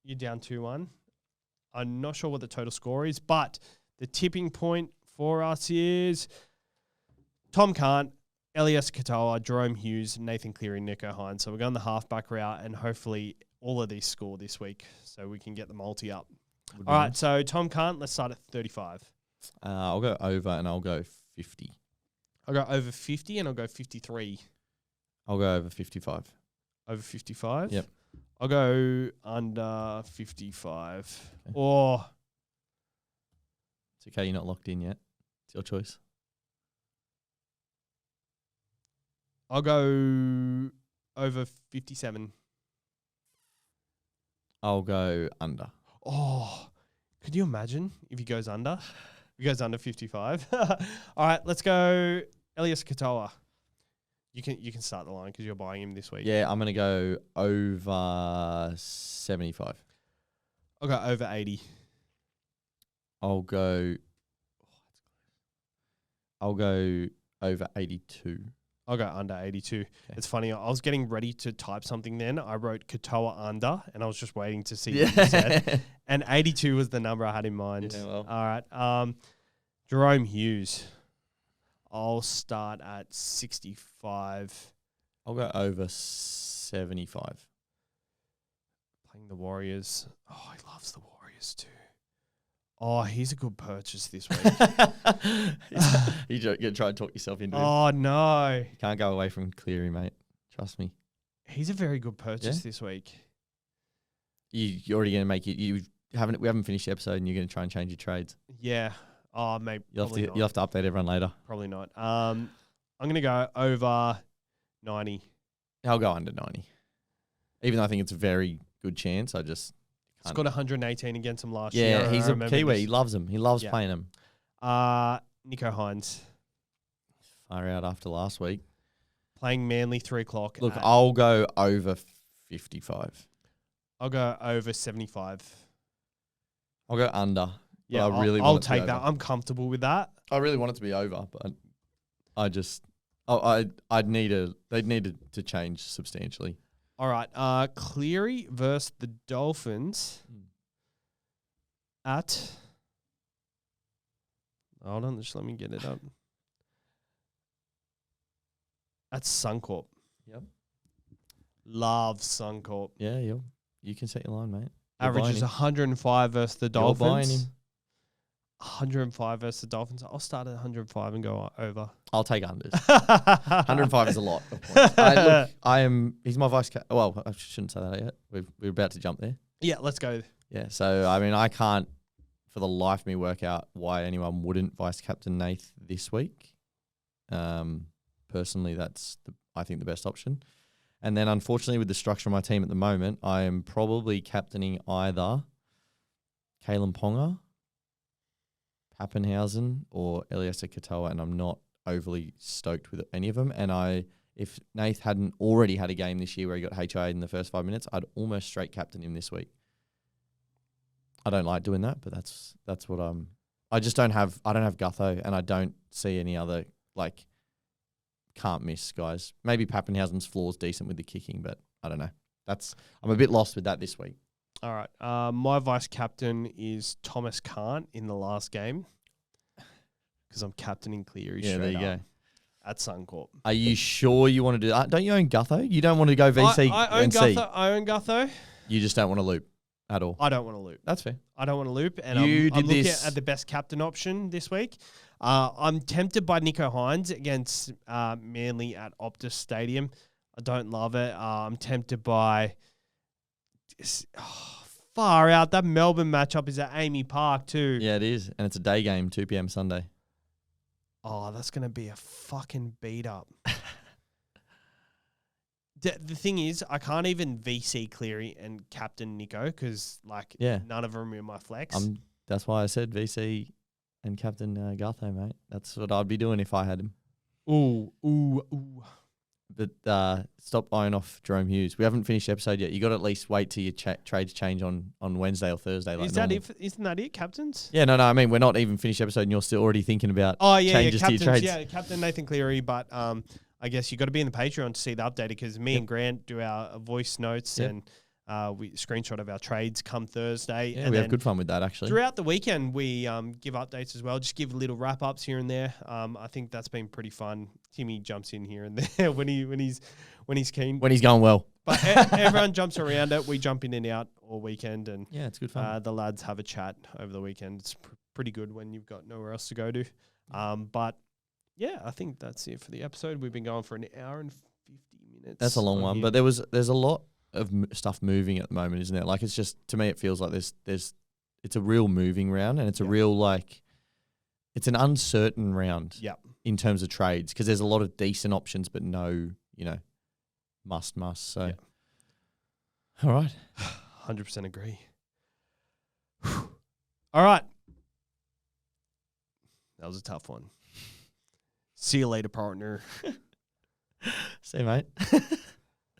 You're down 2-1. I'm not sure what the total score is, but the tipping point for us is Tom Kant, Elias Katoa, Jerome Hughes, Nathan Cleary, Nico Hines. So we're going the halfback route, and hopefully all of these score this week so we can get the multi up. All right, so Tom Kant, let's start at 35. I'll go over and I'll go 50. I'll go over 50 and I'll go 53. I'll go over 55. Over 55? Yep. I'll go under 55. Okay. Or It's okay, you're not locked in yet. It's your choice. I'll go over 57. I'll go under. Oh, could you imagine if he goes under? If he goes under 55. All right, let's go Elias Katoa. You can start the line because you're buying him this week. Yeah, I'm going to go over 75. I'll go over 80. I'll go over 82. I'll go under 82. Okay. It's funny. I was getting ready to type something then. I wrote Katoa under, and I was just waiting to see what you said. And 82 was the number I had in mind. Yeah, well. All right. Jerome Hughes. I'll start at 65. I'll go over 75. Playing the Warriors. Oh, he loves the Warriors too. Oh, he's a good purchase this week. You try to talk yourself into it. Oh, no. You can't go away from Cleary, mate. Trust me. He's a very good purchase this week. You're already going to make it. We haven't finished the episode, and you're going to try and change your trades. Yeah. Oh, maybe. You'll have to update everyone later. Probably not. I'm going to go over 90. I'll go under 90. Even though I think it's a very good chance, I just He's got 118 against him last year. Yeah, he's a Kiwi. He loves him. He loves playing him. Nico Hines. Far out after last week. Playing Manly 3 o'clock. Look, I'll go over 55. I'll go over 75. I'll go under. Yeah, I'll take that. I'm comfortable with that. I really want it to be over, but they'd needed to change substantially. All right. Cleary versus the Dolphins at. Hold on, just let me get it up. At Suncorp. Yep. Love Suncorp. Yeah, you can set your line, mate. Averages 105 versus the Dolphins. You're buying him. 105 versus the Dolphins. I'll start at 105 and go over. I'll take unders. 105 is a lot of points. He's my vice captain. Well, I shouldn't say that yet. We're about to jump there. Yeah, let's go. Yeah, so, I mean, I can't for the life of me work out why anyone wouldn't vice captain Nath this week. Personally, that's, I think, the best option. And then, unfortunately, with the structure of my team at the moment, I am probably captaining either Kalen Ponga, Pappenhausen, or Eliesa Katoa, and I'm not overly stoked with any of them. And if Nath hadn't already had a game this year where he got HIA in the first 5 minutes, I'd almost straight captain him this week. I don't like doing that, but that's what I don't have Gutho, and I don't see any other can't miss guys. Maybe Pappenhausen's floor's decent with the kicking, but I don't know. I'm a bit lost with that this week. All right. My vice captain is Thomas Kant in the last game because I'm captaining Cleary. Yeah, there you go. At Suncorp. Are you sure you want to do that? Don't you own Gutho? You don't want to go VC and C? I own Gutho. You just don't want to loop at all? I don't want to loop. That's fair. I don't want to loop. And I'm looking at the best captain option this week. I'm tempted by Nico Hines against Manly at Optus Stadium. I don't love it. I'm tempted by... far out. That Melbourne matchup is at Amy Park too. Yeah, it is. And it's a day game, 2 p.m. Sunday. Oh, that's going to be a fucking beat up. The thing is, I can't even VC Cleary and captain Nico because none of them are in my flex. That's why I said VC and captain Gutho, mate. That's what I'd be doing if I had him. Ooh. But stop buying off Jerome Hughes. We haven't finished the episode yet. You got to at least wait till your trades change on Wednesday or Thursday. Isn't that it, captains? Yeah, no. I mean, we're not even finished the episode, and you're still already thinking about changes to your trades. Yeah, Captain Nathan Cleary. But I guess you got to be in the Patreon to see the update because me and Grant do our voice notes and We screenshot of our trades come Thursday. Yeah, and we then have good fun with that, actually. throughout the weekend, we give updates as well. Just give little wrap ups here and there. I think that's been pretty fun. Timmy jumps in here and there when he's keen. When he's going well. But everyone jumps around it. We jump in and out all weekend, and Yeah, it's good fun. the lads have a chat over the weekend. It's pretty good when you've got nowhere else to go to. But yeah, I think that's it for the episode. We've been going for an hour and 50 minutes. That's a long one, here. but there's a lot of stuff moving at the moment, isn't it? Like, it's just, to me, it feels like it's a real moving round, and it's a real, like, it's an uncertain round. Yep. In terms of trades, because there's a lot of decent options, but no, must. So, yeah. All right. 100% agree. All right. That was a tough one. See you later, partner. See you, mate.